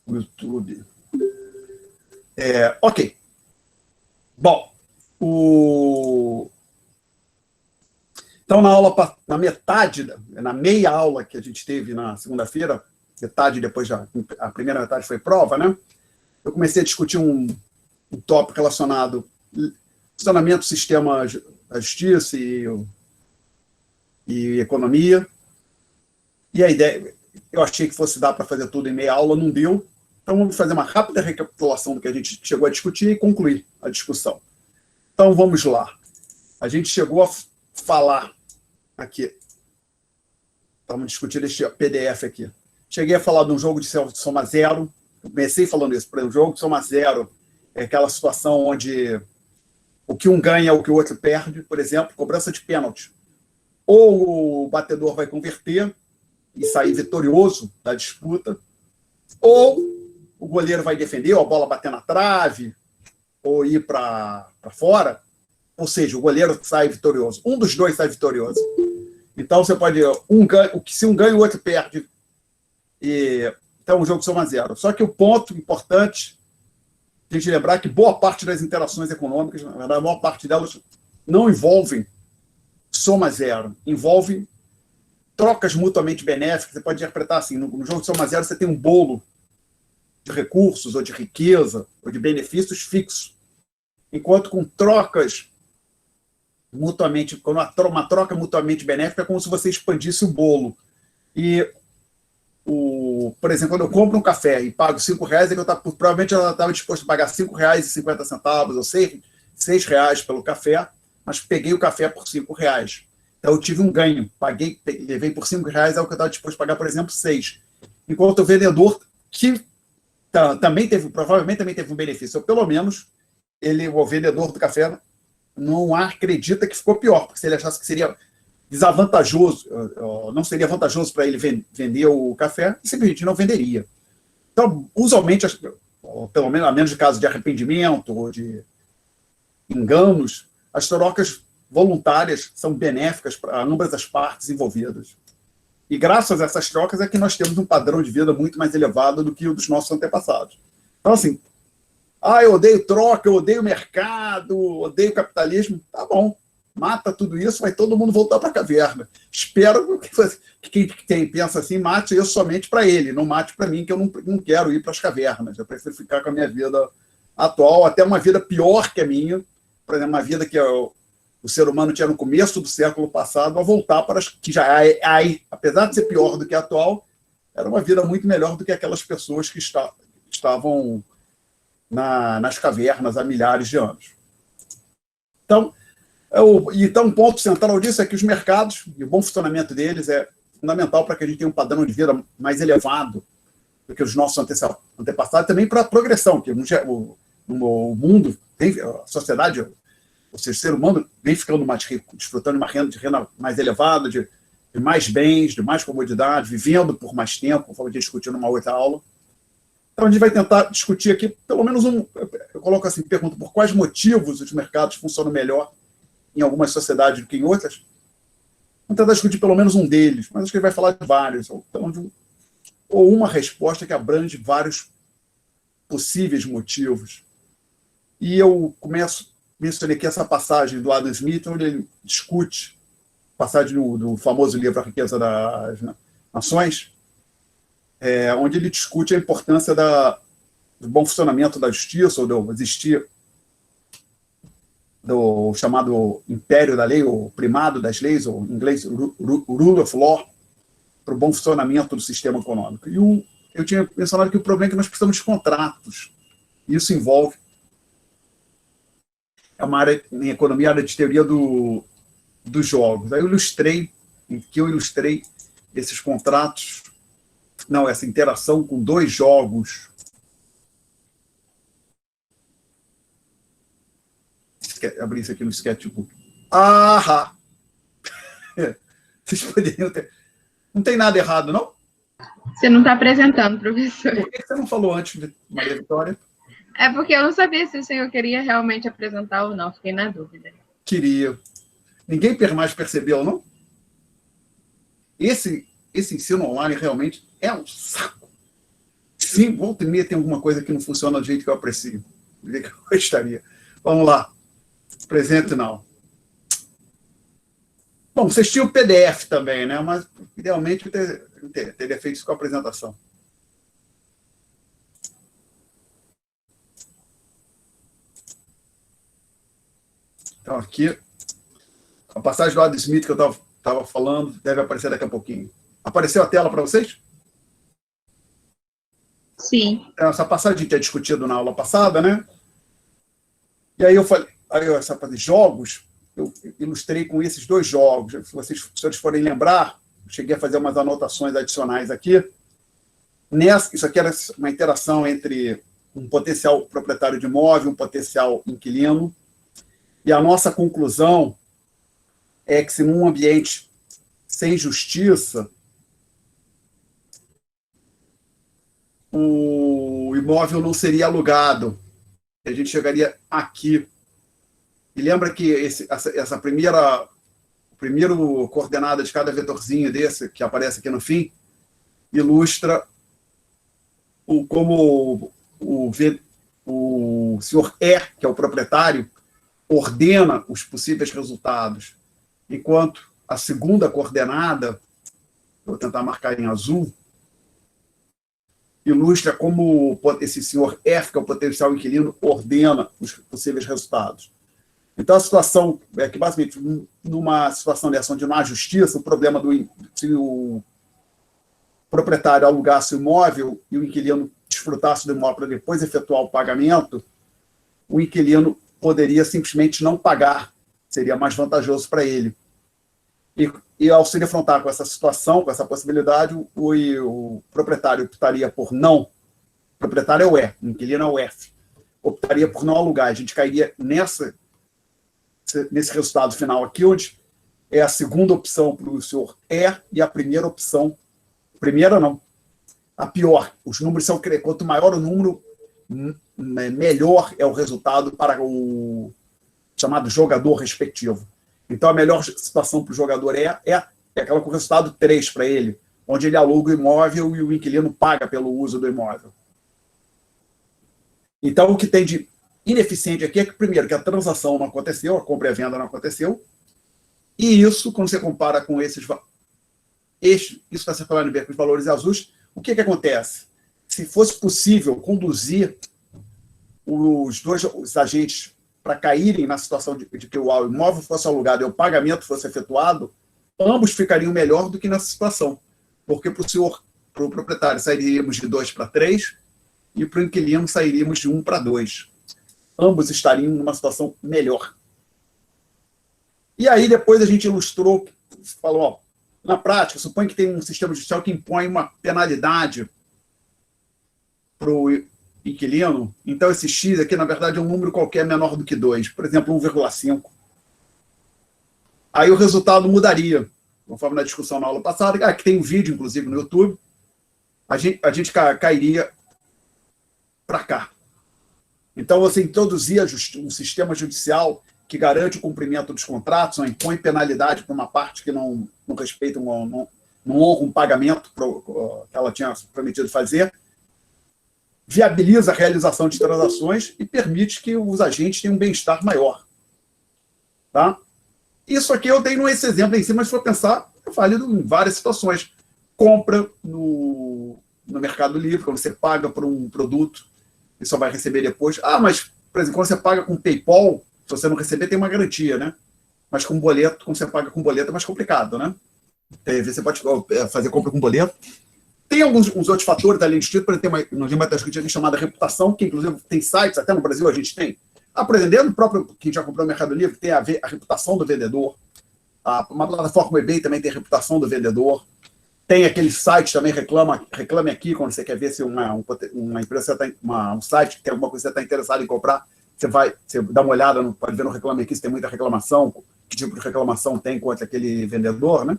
YouTube. Ok. Bom, então na metade, na meia aula que a gente teve na segunda-feira, metade depois a primeira metade foi prova, né? Eu comecei a discutir um tópico relacionado ao funcionamento do sistema da justiça e economia. E a ideia, eu achei que fosse dar para fazer tudo em meia aula, não deu. Então, vamos fazer uma rápida recapitulação do que a gente chegou a discutir e concluir a discussão. Então, vamos lá. A gente chegou a falar aqui. Estamos discutindo este PDF aqui. Cheguei a falar de um jogo de soma zero. Comecei falando isso. Por exemplo, um jogo de soma zero é aquela situação onde o que um ganha é o que o outro perde. Por exemplo, cobrança de pênalti. Ou o batedor vai converter e sair vitorioso da disputa, ou o goleiro vai defender, ou a bola bater na trave, ou ir para fora. Ou seja, o goleiro sai vitorioso. Um dos dois sai vitorioso. Então, você pode... se um ganha, o outro perde. Então, o jogo soma zero. Só que o ponto importante a gente lembrar que boa parte das interações econômicas, na verdade, a maior parte delas não envolvem soma zero. Envolvem trocas mutuamente benéficas. Você pode interpretar assim, no jogo de soma zero você tem um bolo de recursos, ou de riqueza, ou de benefícios fixos. Enquanto com trocas mutuamente, quando uma troca mutuamente benéfica é como se você expandisse o bolo. E, por exemplo, quando eu compro um café e pago R$5, provavelmente eu estava disposto a pagar R$5,50 ou R$6 pelo café, mas peguei o café por R$5. Então eu tive um ganho, levei por R$5, é o que eu estava disposto a pagar, por exemplo, 6. Enquanto o vendedor, que provavelmente também teve um benefício, ou pelo menos o vendedor do café não acredita que ficou pior, porque se ele achasse que seria desavantajoso, não seria vantajoso para ele vender o café, simplesmente não venderia. Então, usualmente, pelo menos a menos de caso de arrependimento ou de enganos, as trocas voluntárias são benéficas para ambas as partes envolvidas. E graças a essas trocas é que nós temos um padrão de vida muito mais elevado do que o dos nossos antepassados. Então, assim, eu odeio troca, eu odeio mercado, odeio capitalismo. Tá bom, mata tudo isso, vai todo mundo voltar para a caverna. Espero que quem pensa assim mate eu somente para ele, não mate para mim, que eu não quero ir para as cavernas. Eu prefiro ficar com a minha vida atual, até uma vida pior que a minha, por exemplo, uma vida que o ser humano tinha no começo do século passado, a voltar para as que já apesar de ser pior do que a atual, era uma vida muito melhor do que aquelas pessoas que estavam nas cavernas há milhares de anos. Então, um ponto central disso é que os mercados, e o bom funcionamento deles é fundamental para que a gente tenha um padrão de vida mais elevado do que os nossos antepassados, também para a progressão, que no mundo, a sociedade, ou seja, o ser humano vem ficando mais rico, desfrutando de renda mais elevada, de mais bens, de mais comodidade, vivendo por mais tempo, conforme a gente discutiu numa outra aula. Então, a gente vai tentar discutir aqui, pelo menos eu coloco assim, pergunta por quais motivos os mercados funcionam melhor em algumas sociedades do que em outras. Vamos tentar discutir pelo menos um deles, mas acho que ele vai falar de vários, ou uma resposta que abrange vários possíveis motivos. E eu mencionei aqui essa passagem do Adam Smith, onde ele discute, passagem do famoso livro A Riqueza das Nações, onde ele discute a importância do bom funcionamento da justiça, ou do existir do chamado império da lei, ou primado das leis, ou em inglês, rule of law, para o bom funcionamento do sistema econômico. E eu tinha mencionado que o problema é que nós precisamos de contratos. Isso envolve uma área em economia, a área de teoria dos jogos. Aí eu ilustrei esses contratos, essa interação com dois jogos. Abrir isso aqui no sketchbook. Vocês poderiam ter... Não tem nada errado, não? Você não está apresentando, professor. Por que você não falou antes de Maria Vitória? É porque eu não sabia se o senhor queria realmente apresentar ou não, fiquei na dúvida. Queria. Ninguém mais percebeu, não? Esse ensino online realmente é um saco. sim, volta e meia tem alguma coisa que não funciona do jeito que eu aprecio. Do jeito que eu gostaria. Vamos lá. Presente não. Bom, vocês tinham o PDF também, né? Mas, idealmente, eu teria feito isso com a apresentação. Então, aqui, a passagem do Adam Smith que eu estava falando deve aparecer daqui a pouquinho. Apareceu a tela para vocês? Sim. Então, essa passagem a gente tinha discutido na aula passada, né? E aí eu falei, essa parte de jogos, eu ilustrei com esses dois jogos. Se vocês forem lembrar, eu cheguei a fazer umas anotações adicionais aqui. Isso aqui era uma interação entre um potencial proprietário de imóvel, um potencial inquilino. E a nossa conclusão é que se num ambiente sem justiça, o imóvel não seria alugado. A gente chegaria aqui. E lembra que essa primeira coordenada de cada vetorzinho desse, que aparece aqui no fim, ilustra como o senhor E, que é o proprietário, ordena os possíveis resultados, enquanto a segunda coordenada, vou tentar marcar em azul, ilustra como esse senhor F, que é o potencial inquilino, ordena os possíveis resultados. Então, a situação é que, basicamente, numa situação dessa onde não há justiça, o problema se o proprietário alugasse o imóvel e o inquilino desfrutasse do imóvel para depois efetuar o pagamento, o inquilino poderia simplesmente não pagar, seria mais vantajoso para ele. E ao se defrontar com essa situação, com essa possibilidade, o proprietário optaria por não, o proprietário é o E, o inquilino é o F, optaria por não alugar. A gente cairia nesse resultado final aqui, onde é a segunda opção para o senhor E e a primeira opção, a pior. Os números são, quanto maior o número, melhor é o resultado para o chamado jogador respectivo. Então, a melhor situação para o jogador é aquela com o resultado 3 para ele, onde ele aluga o imóvel e o inquilino paga pelo uso do imóvel. Então, o que tem de ineficiente aqui é que, primeiro, que a transação não aconteceu, a compra e a venda não aconteceu, e isso, quando você compara com isso está separado com os valores azuis, o que acontece? Se fosse possível conduzir os agentes para caírem na situação de que o imóvel fosse alugado e o pagamento fosse efetuado, ambos ficariam melhor do que nessa situação. Porque para o proprietário sairíamos de 2 para 3 e para o inquilino sairíamos de 1 para 2. Ambos estariam numa situação melhor. E aí depois a gente ilustrou, falou, na prática, suponha que tem um sistema judicial que impõe uma penalidade para o inquilino, então esse X aqui, na verdade, é um número qualquer menor do que 2, por exemplo, 1,5. Aí o resultado mudaria, conforme na discussão na aula passada, que tem um vídeo, inclusive, no YouTube, a gente cairia para cá. Então, você introduzia um sistema judicial que garante o cumprimento dos contratos, não impõe penalidade para uma parte que não respeita, não honra um pagamento que ela tinha prometido fazer, viabiliza a realização de transações e permite que os agentes tenham um bem-estar maior. Tá? Isso aqui eu dei esse exemplo em cima, mas se for pensar, é válido em várias situações. Compra no Mercado Livre, quando você paga por um produto e só vai receber depois. Mas, por exemplo, quando você paga com PayPal, se você não receber, tem uma garantia, né? Mas com boleto, quando você paga com boleto, é mais complicado, né? Você pode fazer compra com boleto. Tem uns outros fatores além disso, por exemplo, nós temos uma discussão chamada reputação, que inclusive tem sites, até no Brasil a gente tem. Por exemplo, no próprio, quem já comprou no Mercado Livre, tem a reputação do vendedor. Uma plataforma eBay também tem a reputação do vendedor. Tem aquele site também, reclame aqui, quando você quer ver se uma empresa, um site que tem alguma coisa que você está interessado em comprar, você dá uma olhada, pode ver no Reclame Aqui se tem muita reclamação, que tipo de reclamação tem contra aquele vendedor, né?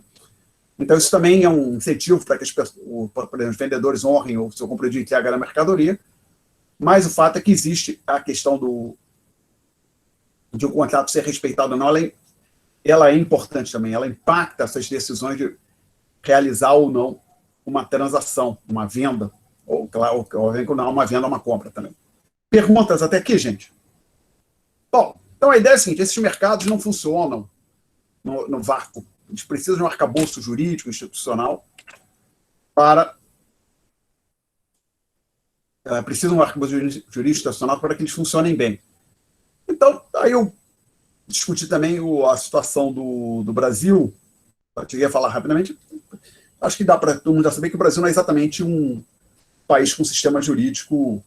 Então, isso também é um incentivo para que os vendedores honrem o seu compromisso de entrega na mercadoria, mas o fato é que existe a questão de o contrato ser respeitado ou não, ela é importante também, ela impacta essas decisões de realizar ou não uma transação, uma venda. Ou, claro, vem com uma venda, uma compra também. Perguntas até aqui, gente? Bom, então a ideia é a seguinte, esses mercados não funcionam no vácuo. Eles precisam de um arcabouço jurídico, institucional, para... precisam de um arcabouço jurídico institucional para que eles funcionem bem. Então, aí eu discuti também a situação do Brasil. Eu queria falar rapidamente. Acho que dá para todo mundo já saber que o Brasil não é exatamente um país com sistema jurídico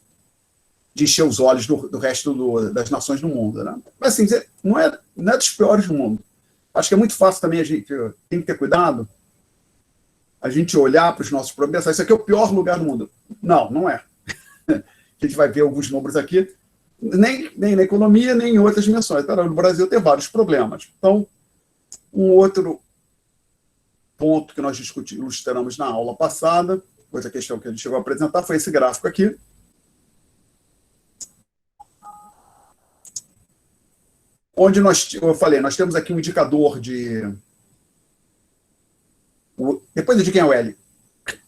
de encher os olhos do resto das nações do mundo. Né? Mas, assim, não é dos piores do mundo. Acho que é muito fácil também, a gente tem que ter cuidado, a gente olhar para os nossos problemas e pensar, isso aqui é o pior lugar do mundo. Não, não é. A gente vai ver alguns números aqui, nem na economia, nem em outras dimensões. No Brasil tem vários problemas. Então, um outro ponto que nós ilustramos na aula passada, outra questão que a gente chegou a apresentar, foi esse gráfico aqui. Onde eu falei, nós temos aqui um indicador de... Depois eu digo quem é o L.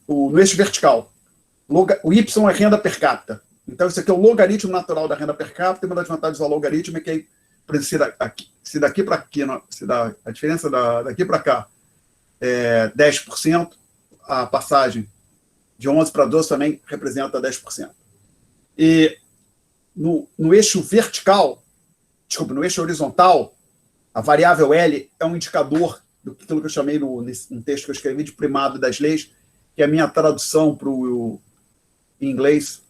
No eixo vertical. O Y é renda per capita. Então, isso aqui é o logaritmo natural da renda per capita, e uma das vantagens do logaritmo é que, se daqui para aqui, a diferença daqui para cá é 10%, a passagem de 11 para 12 também representa 10%. E no eixo vertical, desculpa, no eixo horizontal, a variável L é um indicador daquilo que eu chamei num texto que eu escrevi de primado das leis, que é a minha tradução para o em inglês,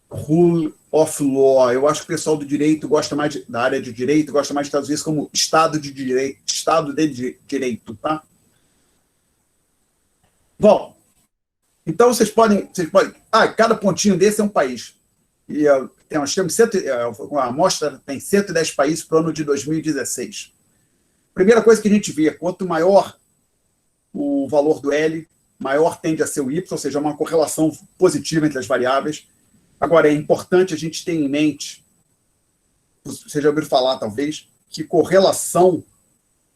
rule of law. Eu acho que o pessoal do direito gosta mais da área de direito, gosta mais de traduzir isso como Estado de Direito, tá? Bom, então vocês podem cada pontinho desse é um país. E nós temos a amostra tem 110 países para o ano de 2016. Primeira coisa que a gente vê, quanto maior o valor do L, maior tende a ser o Y, ou seja, uma correlação positiva entre as variáveis. Agora, é importante a gente ter em mente, vocês já ouviram falar, talvez, que correlação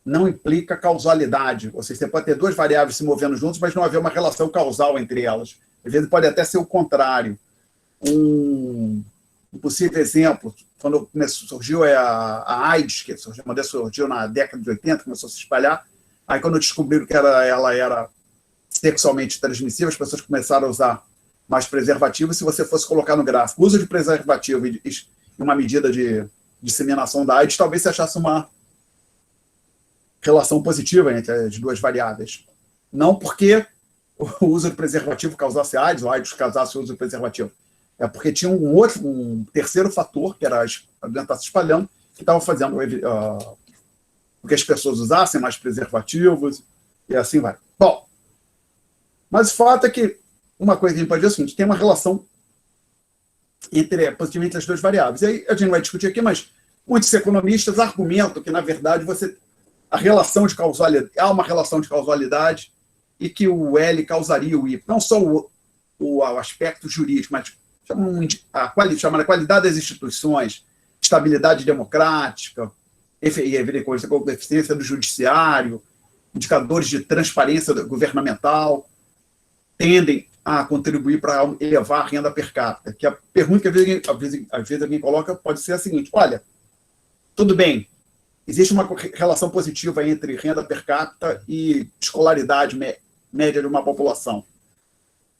não implica causalidade. Ou seja, você pode ter duas variáveis se movendo juntas, mas não haver uma relação causal entre elas. Às vezes pode até ser o contrário. Um possível exemplo, quando surgiu a AIDS, que surgiu na década de 80, começou a se espalhar, aí quando descobriram que ela era sexualmente transmissível, as pessoas começaram a usar mais preservativo. Se você fosse colocar no gráfico o uso de preservativo e uma medida de disseminação da AIDS, talvez você achasse uma relação positiva entre as duas variáveis. Não porque o uso de preservativo causasse AIDS, ou AIDS causasse o uso de preservativo. É porque tinha um terceiro fator, que era a doença se espalhando, que estava fazendo com que as pessoas usassem mais preservativos, e assim vai. Bom, mas o fato é que uma coisa que a gente pode dizer é o seguinte, tem uma relação positiva entre as duas variáveis. E aí a gente não vai discutir aqui, mas muitos economistas argumentam que, na verdade, há uma relação de causalidade e que o L causaria o Y. Não só o aspecto jurídico, mas a qualidade das instituições, estabilidade democrática, eficiência do judiciário, indicadores de transparência governamental, tendem a contribuir para elevar a renda per capita. Que a pergunta que às vezes alguém coloca pode ser a seguinte: olha, tudo bem, existe uma relação positiva entre renda per capita e escolaridade média de uma população.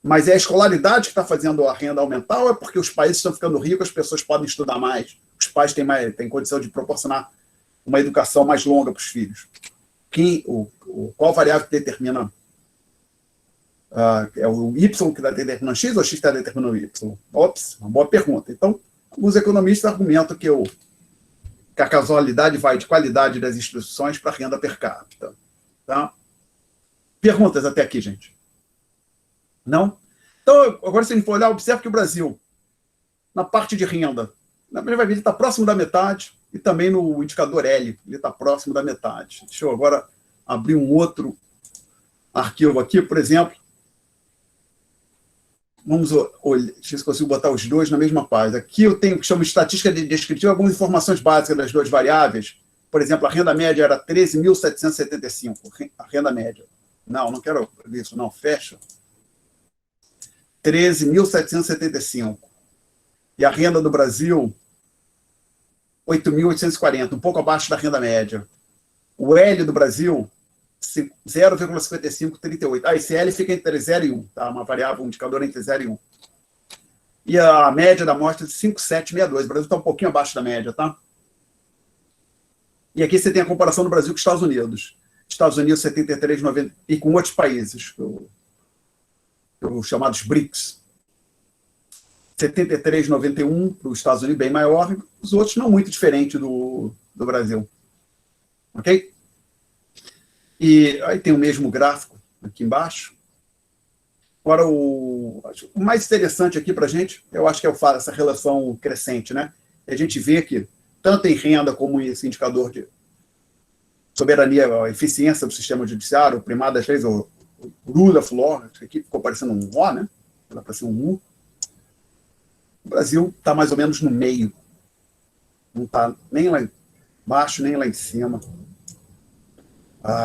Mas é a escolaridade que está fazendo a renda aumentar, ou é porque os países estão ficando ricos, as pessoas podem estudar mais, os pais têm condição de proporcionar uma educação mais longa para os filhos? Qual variável que determina? É o Y que está determinando X ou X está determinando Y? Ops, uma boa pergunta. Então, os economistas argumentam que a causalidade vai de qualidade das instituições para a renda per capita. Tá? Perguntas até aqui, gente? Não? Então, agora, se a gente for olhar, observe que o Brasil, na parte de renda, na primeira vez, ele está próximo da metade, e também no indicador L, ele está próximo da metade. Deixa eu agora abrir um outro arquivo aqui, por exemplo. Vamos olhar, deixa eu ver se consigo botar os dois na mesma página. Aqui eu tenho o que chamo de estatística descritiva, algumas informações básicas das duas variáveis. Por exemplo, a renda média era 13.775, a renda média. Não quero ver isso, não, fecha. 13.775. E a renda do Brasil, 8.840, um pouco abaixo da renda média. O L do Brasil, 0,5538. Esse L fica entre 0 e 1, tá? Uma variável, um indicador entre 0 e 1. E a média da amostra é de 5,762. O Brasil está um pouquinho abaixo da média, tá? E aqui você tem a comparação do Brasil com os Estados Unidos. Estados Unidos, 73,90, e com outros países, os chamados BRICS. 73,91 para os Estados Unidos, bem maior, e os outros não muito diferente do Brasil. Ok? E aí tem o mesmo gráfico aqui embaixo. Agora, o mais interessante aqui para a gente, eu acho que é essa relação crescente, né? A gente vê que, tanto em renda como esse indicador de soberania, a eficiência do sistema judiciário, o primado das leis, o rule of law, aqui ficou parecendo um O, né? Ela parecia um U. O Brasil está mais ou menos no meio. Não está nem lá embaixo, nem lá em cima.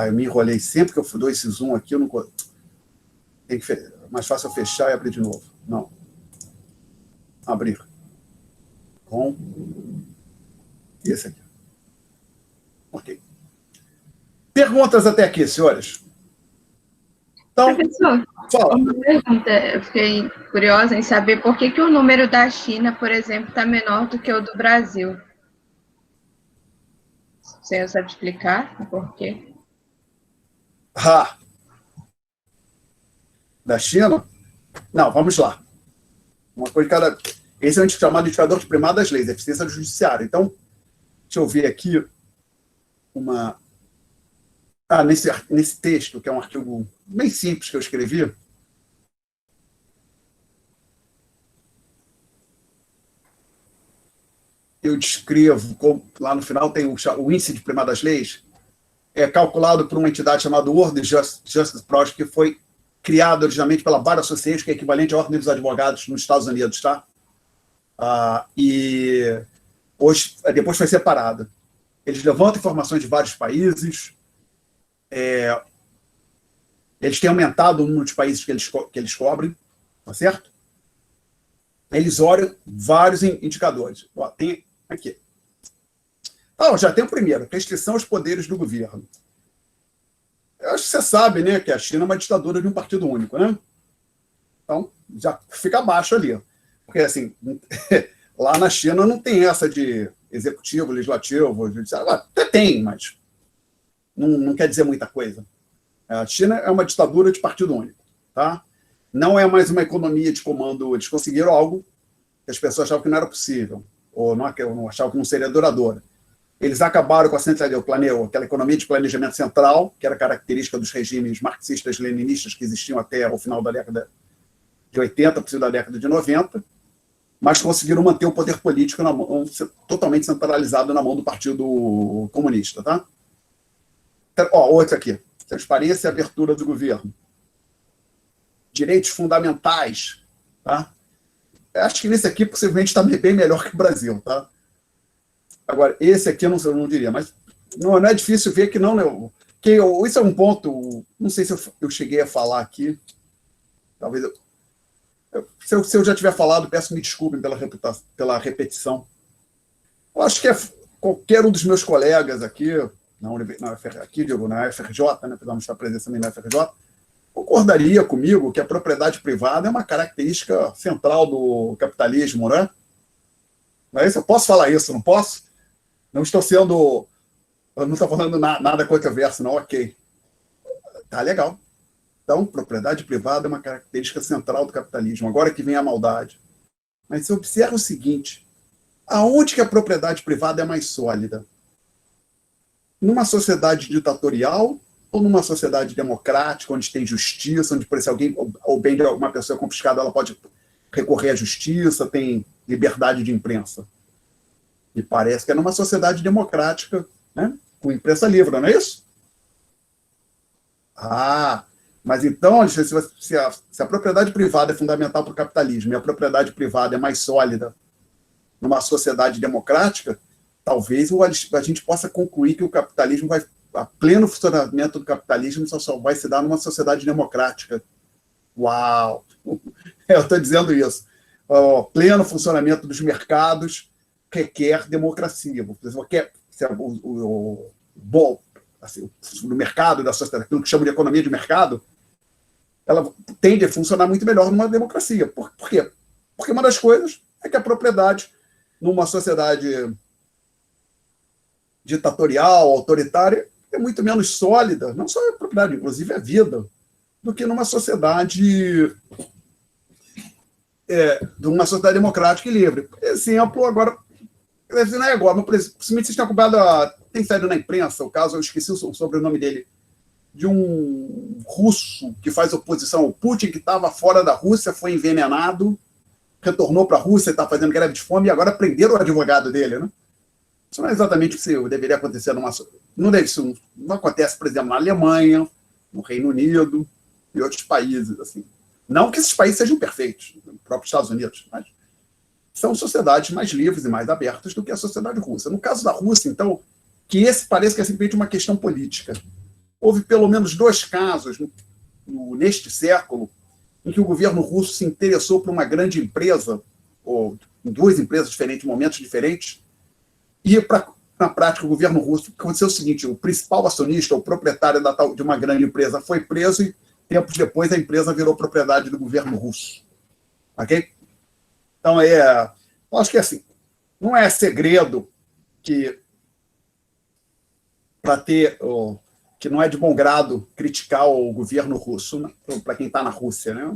Eu me enrolei. Sempre que eu dou esse zoom aqui, eu não... Tem que... mais fácil eu fechar e abrir de novo. Não. Abrir. Com. E esse aqui. Ok. Perguntas até aqui, senhores? Então, professor, fala. uma pergunta. Eu fiquei curiosa em saber por que o número da China, por exemplo, está menor do que o do Brasil. O senhor sabe explicar por quê? Da China? Não, vamos lá. Uma coisa de cada... Esse é o chamado indicador de primado das leis, eficiência do judiciário. Então, deixa eu ver aqui uma... nesse texto, que é um artigo bem simples que eu escrevi, eu descrevo, lá no final tem o índice de primado das leis, é calculado por uma entidade chamada World Justice Project, que foi criada originalmente pela Bar Association, que é equivalente à Ordem dos Advogados nos Estados Unidos, tá? E hoje, depois foi separada. Eles levantam informações de vários países, eles têm aumentado o número de países que eles cobrem, tá certo? Eles olham vários indicadores. Tem aqui. Já tem o primeiro, restrição aos poderes do governo. Eu acho que você sabe, né, que a China é uma ditadura de um partido único, né? Então, já fica abaixo ali. Porque, assim, lá na China não tem essa de executivo, legislativo, judiciário. Até tem, mas não quer dizer muita coisa. A China é uma ditadura de partido único, tá? Não é mais uma economia de comando. Eles conseguiram algo que as pessoas achavam que não era possível, ou não achavam que não seria duradoura. Eles acabaram com a centralidade, aquela economia de planejamento central, que era característica dos regimes marxistas-leninistas que existiam até o final da década de 80, princípio da década de 90, mas conseguiram manter o poder político totalmente centralizado na mão do Partido Comunista. Tá? Outro aqui. Transparência e abertura do governo. Direitos fundamentais. Tá? Acho que nesse aqui, possivelmente, está bem melhor que o Brasil. Tá? Agora, esse aqui eu não diria, mas não é difícil ver que não, né? Isso é um ponto, não sei se eu cheguei a falar aqui, talvez se eu já tiver falado, peço me desculpem pela repetição. Eu acho que qualquer um dos meus colegas aqui, na FRJ, né, precisamos estar presentes também na FRJ, concordaria comigo que a propriedade privada é uma característica central do capitalismo, né? Mas eu posso falar isso, não posso? Não estou sendo... Eu não estou falando nada controverso, não, ok. Tá legal. Então, propriedade privada é uma característica central do capitalismo. Agora que vem a maldade. Mas você observa o seguinte, aonde que a propriedade privada é mais sólida? Numa sociedade ditatorial ou numa sociedade democrática, onde tem justiça, onde, por exemplo, alguém, ou bem de uma pessoa confiscada, ela pode recorrer à justiça, tem liberdade de imprensa? E parece que é numa sociedade democrática, né, com imprensa livre, não é isso? Mas então, se a propriedade privada é fundamental para o capitalismo e a propriedade privada é mais sólida numa sociedade democrática, talvez a gente possa concluir que o capitalismo a pleno funcionamento do capitalismo só vai se dar numa sociedade democrática. Uau! Eu estou dizendo isso. O pleno funcionamento dos mercados requer democracia. Bom, assim, no mercado da sociedade, aquilo que chama de economia de mercado, ela tende a funcionar muito melhor numa democracia. Por quê? Porque uma das coisas é que a propriedade, numa sociedade ditatorial, autoritária, é muito menos sólida, não só a propriedade, inclusive a vida, do que numa sociedade democrática e livre. Exemplo, agora, não é agora, mas possivelmente vocês têm acompanhado, tem saído na imprensa o caso, eu esqueci o sobrenome dele, de um russo que faz oposição ao Putin, que estava fora da Rússia, foi envenenado, retornou para a Rússia, está fazendo greve de fome, e agora prenderam o advogado dele, né? Isso não é exatamente o que deveria acontecer não acontece, por exemplo, na Alemanha, no Reino Unido e outros países. Assim. Não que esses países sejam perfeitos, no próprio Estados Unidos, mas são sociedades mais livres e mais abertas do que a sociedade russa. No caso da Rússia, então, que esse parece que é simplesmente uma questão política. Houve pelo menos 2 casos neste século em que o governo russo se interessou por uma grande empresa, ou em 2 empresas diferentes, momentos diferentes, e, na prática, o governo russo aconteceu o seguinte: o principal acionista, o proprietário de uma grande empresa, foi preso e, tempos depois, a empresa virou propriedade do governo russo. Ok? Então, eu acho que assim, não é segredo que, que não é de bom grado criticar o governo russo, né? Para quem está na Rússia, né?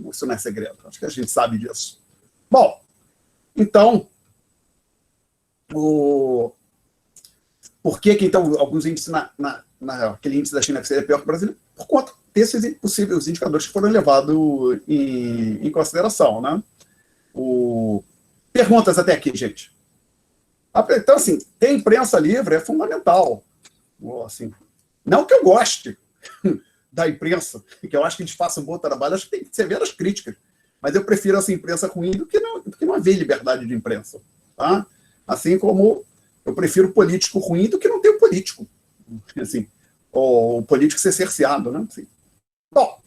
Isso não é segredo. Acho que a gente sabe disso. Bom, então, por que então alguns índices aquele índice da China seria pior que o Brasil? Por conta desses possíveis indicadores que foram levados em consideração, né? Perguntas até aqui, gente. Então, assim, ter imprensa livre é fundamental. Assim, não que eu goste da imprensa, que eu acho que eles façam um bom trabalho, acho que tem severas críticas, mas eu prefiro essa imprensa ruim do que não haver liberdade de imprensa. Tá? Assim como eu prefiro político ruim do que não ter um político. Assim, ou o político ser cerceado. Né? Assim. Bom,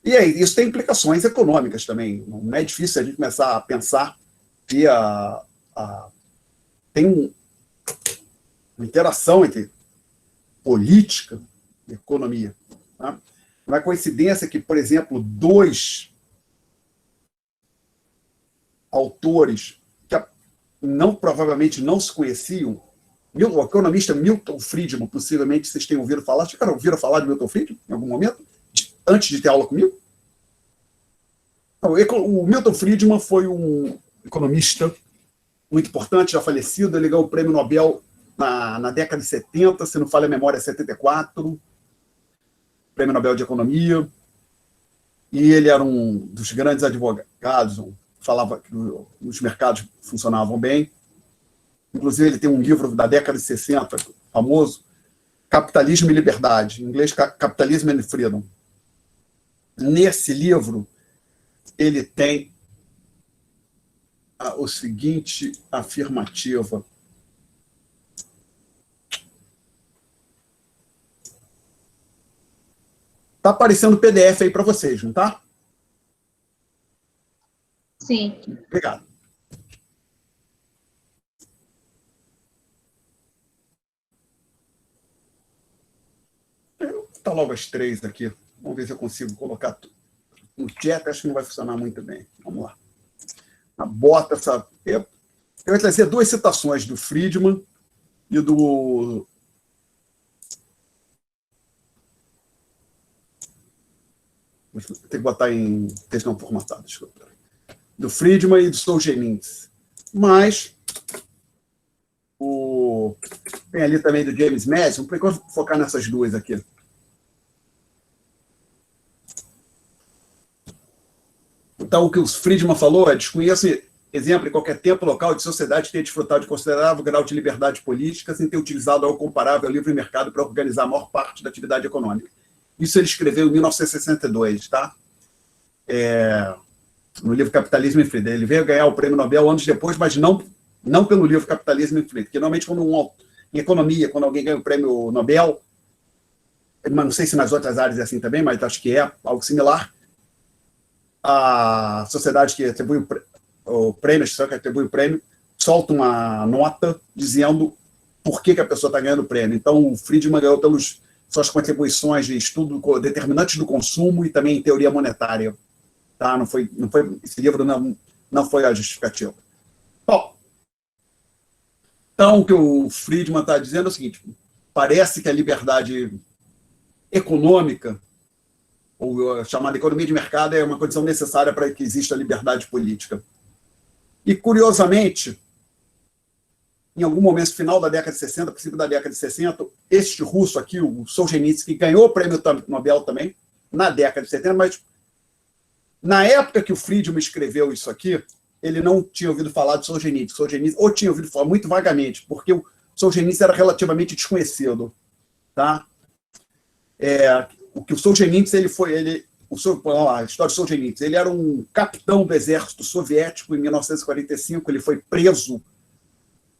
e aí, isso tem implicações econômicas também. Não é difícil a gente começar a pensar que tem uma interação entre política e economia. Tá? Não é coincidência que, por exemplo, 2 autores que provavelmente não se conheciam, o economista Milton Friedman, possivelmente vocês tenham ouvido falar. Vocês ouviram falar de Milton Friedman em algum momento? Antes de ter aula comigo? Não, o Milton Friedman foi um economista muito importante, já falecido. Ele ganhou o prêmio Nobel na década de 70, se não falha a memória, 74, prêmio Nobel de Economia. E ele era um dos grandes advogados, falava que os mercados funcionavam bem. Inclusive, ele tem um livro da década de 60, famoso, Capitalismo e Liberdade, em inglês, Capitalism and Freedom. Nesse livro, ele tem o seguinte afirmativa. Está aparecendo o PDF aí para vocês, não está? Sim. Obrigado. Está logo as 3 aqui. Vamos ver se eu consigo colocar tudo. No chat, acho que não vai funcionar muito bem. Vamos lá. Bota essa... Eu vou trazer 2 citações do Friedman e do... Vou ter que botar em texto não formatado, desculpa. Do Friedman e do Solzhenitsyn. Mas tem ali também do James Madison. Por que eu vou focar nessas 2 aqui? Então, o que o Friedman falou é: desconheço exemplo em qualquer tempo, local de sociedade que tenha desfrutado de considerável grau de liberdade política sem ter utilizado algo comparável ao livre mercado para organizar a maior parte da atividade econômica. Isso ele escreveu em 1962, tá? No livro Capitalismo e Freedom. Ele veio ganhar o prêmio Nobel anos depois, mas não pelo livro Capitalismo e Freedom, porque normalmente em economia, quando alguém ganha o prêmio Nobel, mas não sei se nas outras áreas é assim também, mas acho que é algo similar, a sociedade que atribui o prêmio, que atribui o prêmio, solta uma nota dizendo por que a pessoa está ganhando o prêmio. Então, o Friedman ganhou pelas suas contribuições de estudo determinantes do consumo e também em teoria monetária. Tá? Esse livro não foi a justificativa. Bom, então, o que o Friedman está dizendo é o seguinte: parece que a liberdade econômica, ou chamada economia de mercado, é uma condição necessária para que exista liberdade política. E, curiosamente, em algum momento, final da década de 60, princípio da década de 60, este russo aqui, o Solzhenitsyn, ganhou o prêmio Nobel também, na década de 70, mas na época que o Friedman escreveu isso aqui, ele não tinha ouvido falar de Solzhenitsyn, ou tinha ouvido falar muito vagamente, porque o Solzhenitsyn era relativamente desconhecido. Tá? O que o Solzhenitsyn, a história de Solzhenitsyn, ele era um capitão do exército soviético em 1945, ele foi preso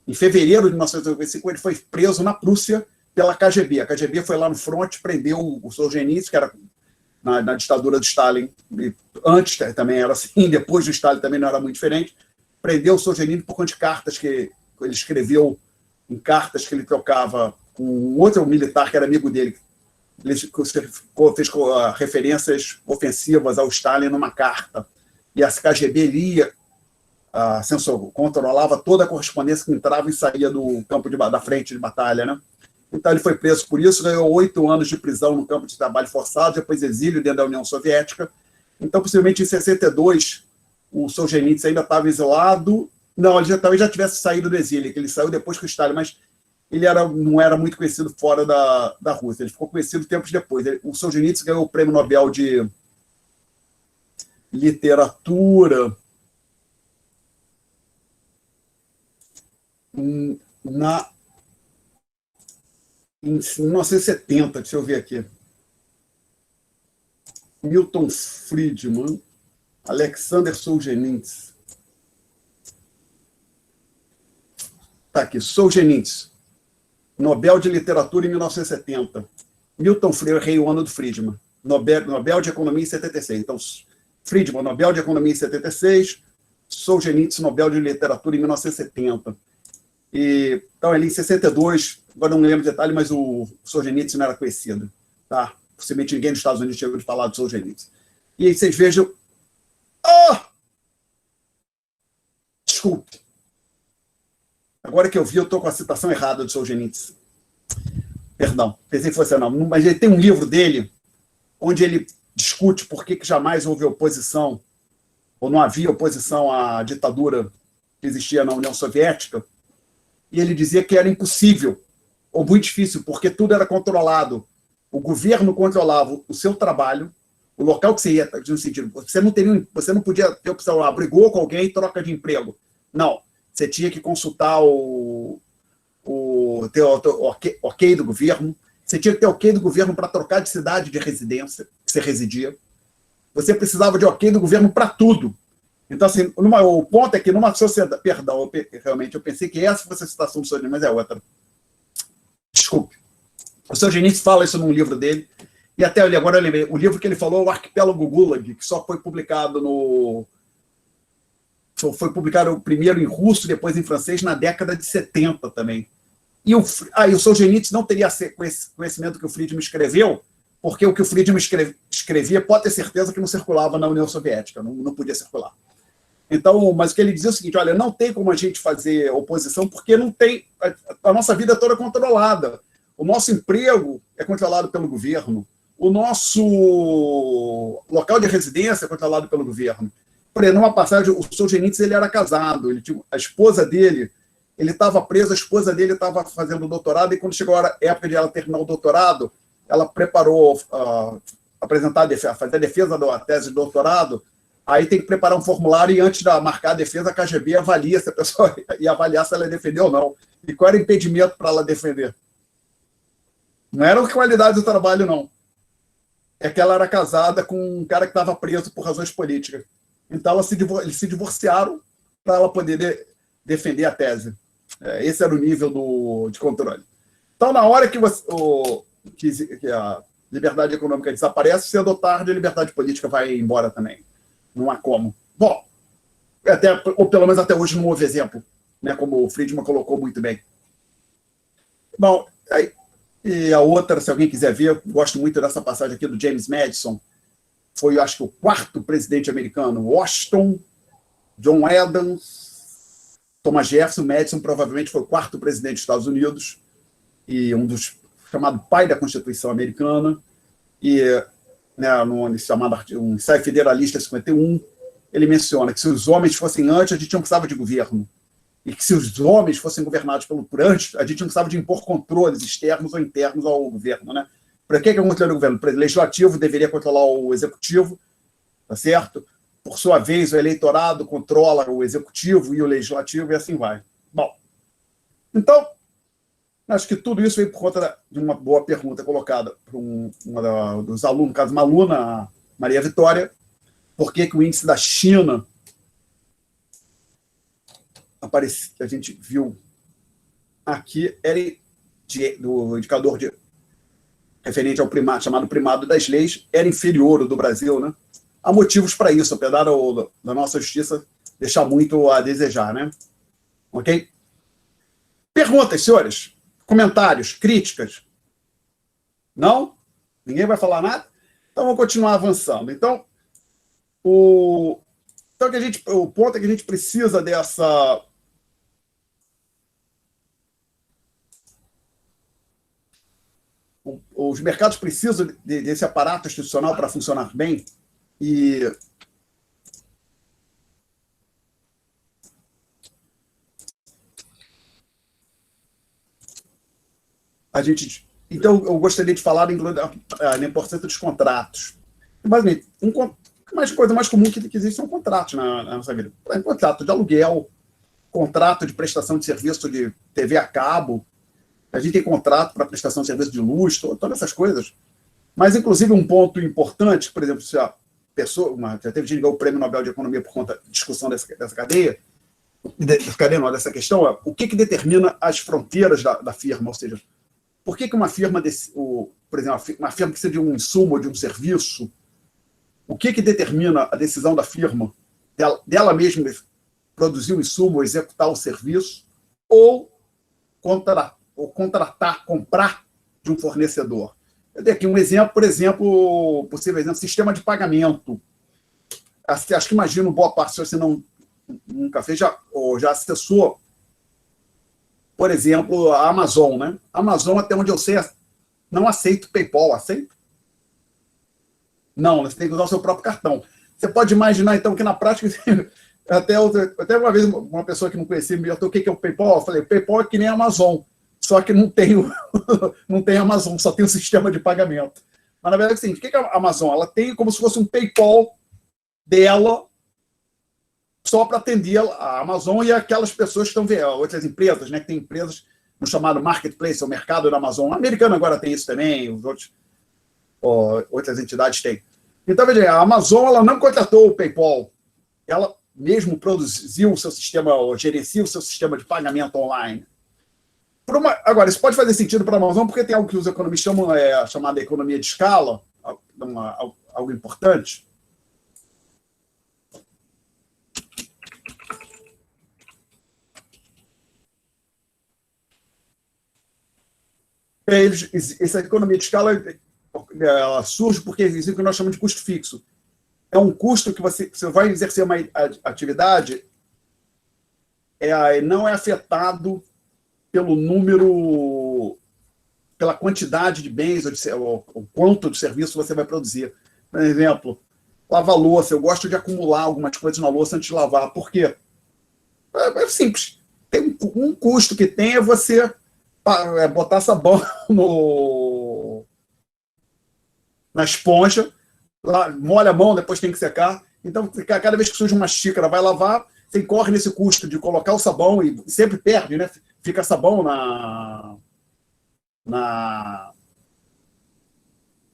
em fevereiro de 1945, ele foi preso na Prússia pela KGB. A KGB foi lá no fronte, prendeu o Solzhenitsyn, que era na ditadura do Stalin, antes também era assim, depois do Stalin também não era muito diferente, prendeu o Solzhenitsyn por conta de cartas que ele escreveu, em cartas que ele trocava com um outro militar que era amigo dele. Ele fez referências ofensivas ao Stalin numa carta. E a KGB lia, controlava toda a correspondência que entrava e saía do campo da frente de batalha, né? Então, ele foi preso por isso, ganhou 8 anos de prisão no campo de trabalho forçado, depois exílio dentro da União Soviética. Então, possivelmente, em 62, o Solzhenitsyn ainda estava exilado. Não, ele talvez já tivesse saído do exílio, que ele saiu depois que o Stalin, mas ele não era muito conhecido fora da Rússia. Ele ficou conhecido tempos depois. O Solzhenitsyn ganhou o Prêmio Nobel de Literatura em 1970, deixa eu ver aqui. Milton Friedman, Alexander Solzhenitsyn. Está aqui, Solzhenitsyn, Nobel de Literatura em 1970. Milton Friedman, errei o ano do Friedman. Nobel de Economia em 76. Então, Friedman, Nobel de Economia em 76, Solzhenitsyn, Nobel de Literatura em 1970. Então, ali em 62, agora não me lembro o detalhe, mas o Solzhenitsyn não era conhecido. Tá? Possivelmente ninguém nos Estados Unidos tinha ouvido falar do Solzhenitsyn. E aí vocês vejam... Desculpe. Agora que eu vi, eu estou com a citação errada do Solzhenitsyn. Perdão, pensei que fosse não. Mas ele tem um livro dele onde ele discute por que jamais houve oposição, ou não havia oposição à ditadura que existia na União Soviética, e ele dizia que era impossível, ou muito difícil, porque tudo era controlado. O governo controlava o seu trabalho, o local que você ia, no sentido, você não podia ter opção, brigou com alguém e troca de emprego. Não, você tinha que consultar ter ok do governo, você tinha que ter ok do governo para trocar de cidade de residência, que você residia. Você precisava de ok do governo para tudo. Então, assim, o ponto é que numa sociedade... Perdão, realmente, eu pensei que essa fosse a citação do Solzhenitsyn, mas é outra. Desculpe. O Solzhenitsyn fala isso num livro dele, e até agora eu lembrei, o livro que ele falou é o Arquipélago Gulag, que só foi publicado Foi publicado primeiro em russo, depois em francês, na década de 70 também. E o Solzhenitsyn não teria conhecimento que o Friedman escreveu, porque o que o Friedman escrevia, pode ter certeza que não circulava na União Soviética, não podia circular. Então, mas o que ele dizia é o seguinte: olha, não tem como a gente fazer oposição, porque não tem, a nossa vida é toda controlada. O nosso emprego é controlado pelo governo, o nosso local de residência é controlado pelo governo. Por exemplo, numa passagem, o Solzhenitsyn, ele era casado, a esposa dele, ele estava preso, a esposa dele estava fazendo doutorado, e quando chegou a época de ela terminar o doutorado, ela preparou fazer a defesa da tese de doutorado. Aí tem que preparar um formulário e, antes de marcar a defesa, a KGB avalia se a pessoa ia avaliar se ela defendeu ou não. E qual era o impedimento para ela defender? Não era a qualidade do trabalho, não. É que ela era casada com um cara que estava preso por razões políticas. Então, eles se divorciaram para ela poder defender a tese. Esse era o nível de controle. Então, na hora que a liberdade econômica desaparece, cedo ou tarde a liberdade política vai embora também. Não há como. Bom, ou pelo menos até hoje não houve exemplo, né, como o Friedman colocou muito bem. Bom, aí, e a outra, se alguém quiser ver, gosto muito dessa passagem aqui do James Madison, foi, acho que, o quarto presidente americano, Washington, John Adams, Thomas Jefferson. Madison provavelmente foi o quarto presidente dos Estados Unidos e um dos chamado pai da Constituição americana, e, né, no chamado um ensaio federalista 51, ele menciona que se os homens fossem antes, a gente não precisava de governo, e que se os homens fossem governados por antes, a gente não precisava de impor controles externos ou internos ao governo, né? Para que controlar o governo? O legislativo deveria controlar o executivo, tá certo? Por sua vez, o eleitorado controla o executivo e o legislativo, e assim vai. Bom, então, acho que tudo isso veio por conta de uma boa pergunta colocada por uma dos alunos, no caso, uma aluna, a Maria Vitória, por que o índice da China aparece, que a gente viu aqui, era do indicador referente ao primado, chamado primado das leis, era inferior ao do Brasil, né? Há motivos para isso, apesar da nossa justiça deixar muito a desejar, né? Ok? Perguntas, senhores? Comentários? Críticas? Não? Ninguém vai falar nada? Então, vamos continuar avançando. Então, o ponto é que a gente precisa dessa... Os mercados precisam desse aparato institucional para funcionar bem, e então, eu gostaria de falar da importância dos contratos. Basicamente, coisa mais comum que existe são contratos na nossa vida. Contrato de aluguel, contrato de prestação de serviço de TV a cabo, a gente tem contrato para prestação de serviço de luz, todas essas coisas. Mas, inclusive, um ponto importante, por exemplo, se a pessoa, já teve gente que ganhou o Prêmio Nobel de Economia por conta da discussão dessa questão, é o que determina as fronteiras da firma, ou seja, por que uma firma, por exemplo, uma firma precisa de um insumo ou de um serviço, o que determina a decisão da firma, dela mesma produzir o insumo ou executar o serviço, ou contratar, comprar de um fornecedor. Eu dei aqui um exemplo, possível exemplo, sistema de pagamento. Acho que imagino boa parte, se você nunca fez, ou já acessou, por exemplo, a Amazon, né? A Amazon, até onde eu sei, não aceita o PayPal, aceita? Não, você tem que usar o seu próprio cartão. Você pode imaginar, então, que na prática, até uma vez uma pessoa que não conhecia me perguntou o que é o PayPal. Eu falei, o PayPal é que nem a Amazon, só que não tem Amazon, só tem o sistema de pagamento. Mas, na verdade, é o seguinte, o que é a Amazon? Ela tem como se fosse um PayPal dela, só para atender a Amazon e aquelas pessoas que estão vendo, outras empresas, né, que tem empresas no chamado marketplace, o mercado da Amazon. O americano agora tem isso também, outras entidades têm. Então, veja, a Amazon ela não contratou o PayPal, ela mesmo produziu o seu sistema, ou gerencia o seu sistema de pagamento online. Agora, isso pode fazer sentido para a Amazon, porque tem algo que os economistas chamam, chamada economia de escala, algo importante. Essa economia de escala ela surge porque existe o que nós chamamos de custo fixo. É um custo que você vai exercer uma atividade, não é afetado pelo número, pela quantidade de bens, ou quanto de serviço você vai produzir. Por exemplo, lavar louça. Eu gosto de acumular algumas coisas na louça antes de lavar. Por quê? É simples. Tem um custo que tem é você botar sabão na esponja, molha a mão, depois tem que secar. Então, cada vez que surge uma xícara, vai lavar, você incorre nesse custo de colocar o sabão e sempre perde, né? Fica sabão na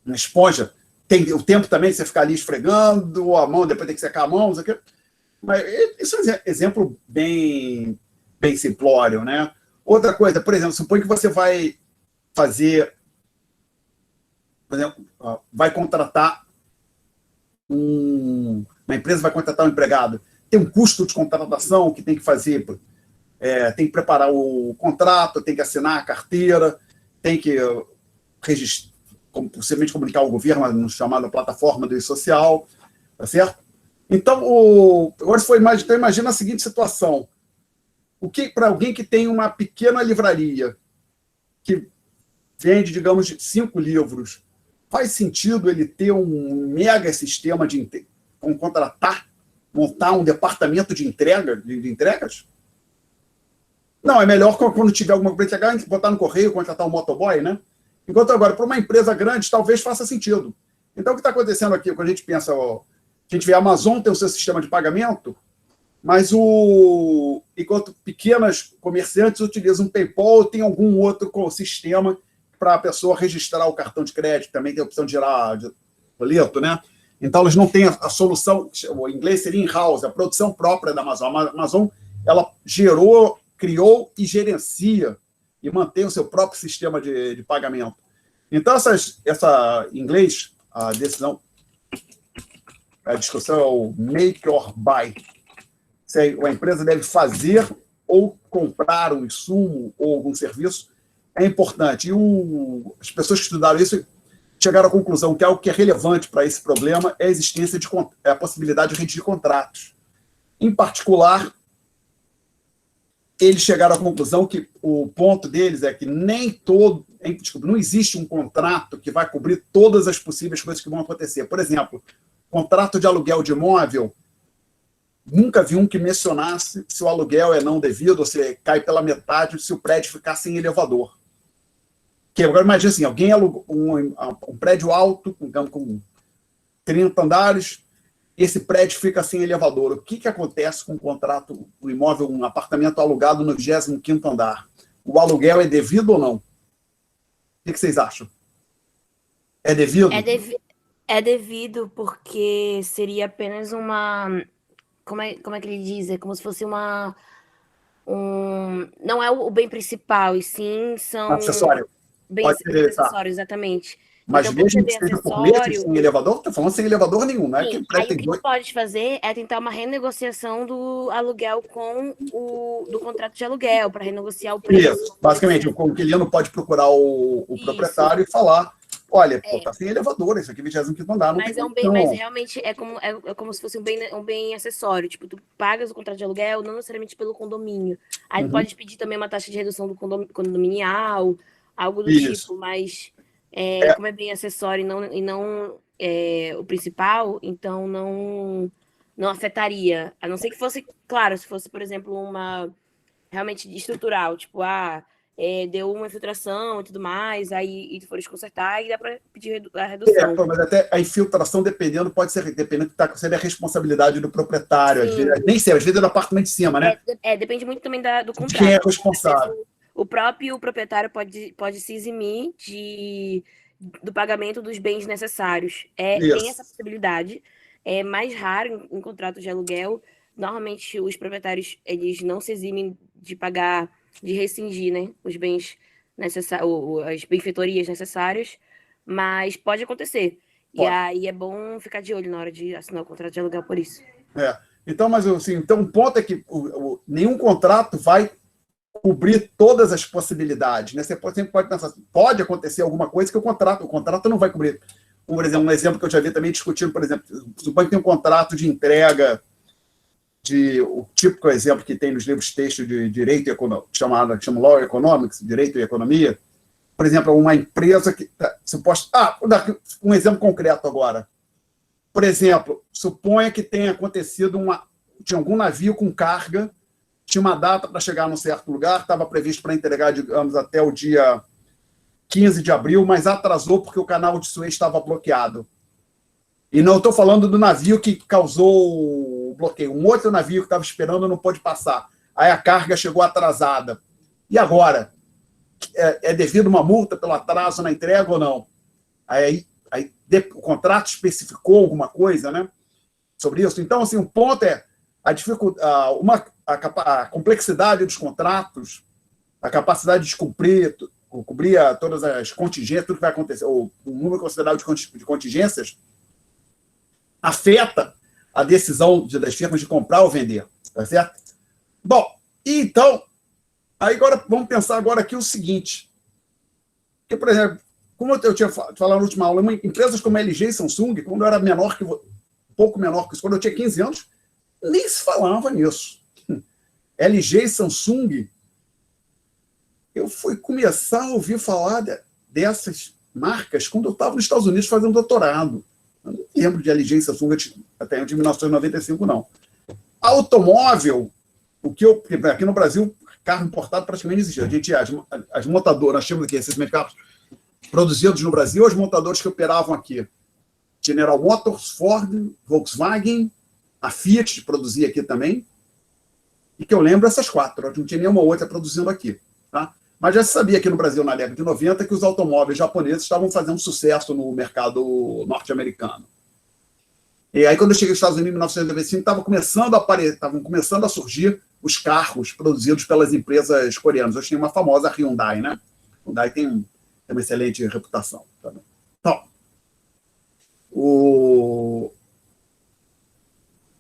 esponja. Tem o tempo também, você ficar ali esfregando a mão, depois tem que secar a mão, não sei o quê. Mas isso é um exemplo bem simplório, né? Outra coisa, por exemplo, supõe que você vai fazer, por exemplo, vai contratar uma empresa vai contratar um empregado, tem um custo de contratação que tem que fazer, tem que preparar o contrato, tem que assinar a carteira, tem que registrar, possivelmente comunicar ao governo, no chamado plataforma do social, tá certo? Então, agora então imagina a seguinte situação. Para alguém que tem uma pequena livraria, que vende, digamos, 5 livros, faz sentido ele ter um mega sistema de montar um departamento de entregas? Não, é melhor quando tiver alguma coisa para entregar, botar no correio, contratar um motoboy, né? Enquanto agora, para uma empresa grande, talvez faça sentido. Então, o que está acontecendo aqui, quando a gente pensa, a gente vê a Amazon tem o seu sistema de pagamento, mas enquanto pequenas comerciantes utilizam o PayPal, tem algum outro sistema para a pessoa registrar o cartão de crédito, também tem a opção de gerar boleto, né? Então, elas não têm a solução, o inglês seria in-house, a produção própria da Amazon. A Amazon, ela criou e gerencia e mantém o seu próprio sistema de pagamento. Então, em inglês, a decisão, a discussão é o make or buy. Se a empresa deve fazer ou comprar um insumo ou algum serviço, é importante. E as pessoas que estudaram isso chegaram à conclusão que algo que é relevante para esse problema é a existência a possibilidade de redigir contratos. Em particular, eles chegaram à conclusão que o ponto deles é que não existe um contrato que vai cobrir todas as possíveis coisas que vão acontecer. Por exemplo, contrato de aluguel de imóvel, nunca vi um que mencionasse se o aluguel é não devido, ou se cai pela metade, se o prédio ficar sem elevador. Que agora imagina assim, alguém alugou um prédio alto, com 30 andares, esse prédio fica sem elevador. O que acontece com o contrato, o imóvel, um apartamento alugado no 25º andar? O aluguel é devido ou não? O que vocês acham? É devido? É devido porque seria apenas uma... Como é que ele diz? É como se fosse não é o bem principal, e sim são... Acessório. Bens acessórios, exatamente. Mas então, mesmo que seja por meses sem elevador, estou falando sem elevador nenhum, né? Sim, aí o que pode fazer é tentar uma renegociação do aluguel do contrato de aluguel, para renegociar o preço. Isso, basicamente, o inquilino pode procurar o proprietário e falar, olha, está sem elevador, isso aqui 25º andar, não mas tem mas realmente é como se fosse um bem acessório. Tipo, tu pagas o contrato de aluguel, não necessariamente pelo condomínio. Aí pode pedir também uma taxa de redução do condominial, algo do tipo, mas como é bem acessório e não o principal, então não afetaria. A não ser que fosse, claro, se fosse, por exemplo, uma realmente estrutural, tipo, deu uma infiltração e tudo mais, aí tu fores consertar, e dá para pedir a redução. Mas até a infiltração, dependendo do que está sendo a responsabilidade do proprietário. Às vezes é do apartamento de cima, né? Depende muito também do contrato. De quem é responsável. O próprio proprietário pode se eximir do pagamento dos bens necessários. Tem essa possibilidade. É mais raro em contratos de aluguel. Normalmente, os proprietários eles não se eximem de pagar, de rescindir, né, os bens necessários, as benfeitorias necessárias, mas pode acontecer. Pode. E aí é bom ficar de olho na hora de assinar o contrato de aluguel por isso. Então, mas assim, o ponto é que nenhum contrato vai cobrir todas as possibilidades, né? Você sempre pode pensar, pode acontecer alguma coisa que o contrato não vai cobrir. Por exemplo, um exemplo que eu já vi também discutindo, por exemplo, suponho que tem um contrato de entrega o típico exemplo que tem nos livros textos de direito econômico, chama Law Economics, direito e economia. Por exemplo, uma empresa que um exemplo concreto agora. Por exemplo, suponha que tenha acontecido tinha algum navio com carga, tinha uma data para chegar num certo lugar, estava previsto para entregar, digamos, até o dia 15 de abril, mas atrasou porque o canal de Suez estava bloqueado. E não estou falando do navio que causou o bloqueio. Um outro navio que estava esperando não pôde passar. Aí a carga chegou atrasada. E agora? É devido uma multa pelo atraso na entrega ou não? Aí o contrato especificou alguma coisa, né, sobre isso. Então, assim, o ponto é a complexidade dos contratos, a capacidade de cobrir todas as contingências, tudo que vai acontecer, o número considerável de contingências, afeta a decisão das firmas de comprar ou vender, tá certo? Bom, então, aí agora vamos pensar agora aqui o seguinte, que, por exemplo, como eu tinha falado na última aula, empresas como a LG e Samsung, quando eu era menor que pouco menor que isso, quando eu tinha 15 anos, nem se falava nisso. LG e Samsung, eu fui começar a ouvir falar dessas marcas quando eu estava nos Estados Unidos fazendo doutorado. Eu não lembro de LG e Samsung até antes de 1995, não. Automóvel, porque aqui no Brasil, carro importado praticamente não existia. A gente, as montadoras, nós tínhamos aqui esses carros produzidos no Brasil, as montadoras que operavam aqui. General Motors, Ford, Volkswagen, a Fiat produzia aqui também, e que eu lembro essas 4, não tinha nenhuma outra produzindo aqui. Tá? Mas já se sabia aqui no Brasil, na década de 90, que os automóveis japoneses estavam fazendo sucesso no mercado norte-americano. E aí, quando eu cheguei nos Estados Unidos em 1995, estavam começando a surgir os carros produzidos pelas empresas coreanas. Hoje tem uma famosa Hyundai, né? Hyundai tem uma excelente reputação. Tá? Então,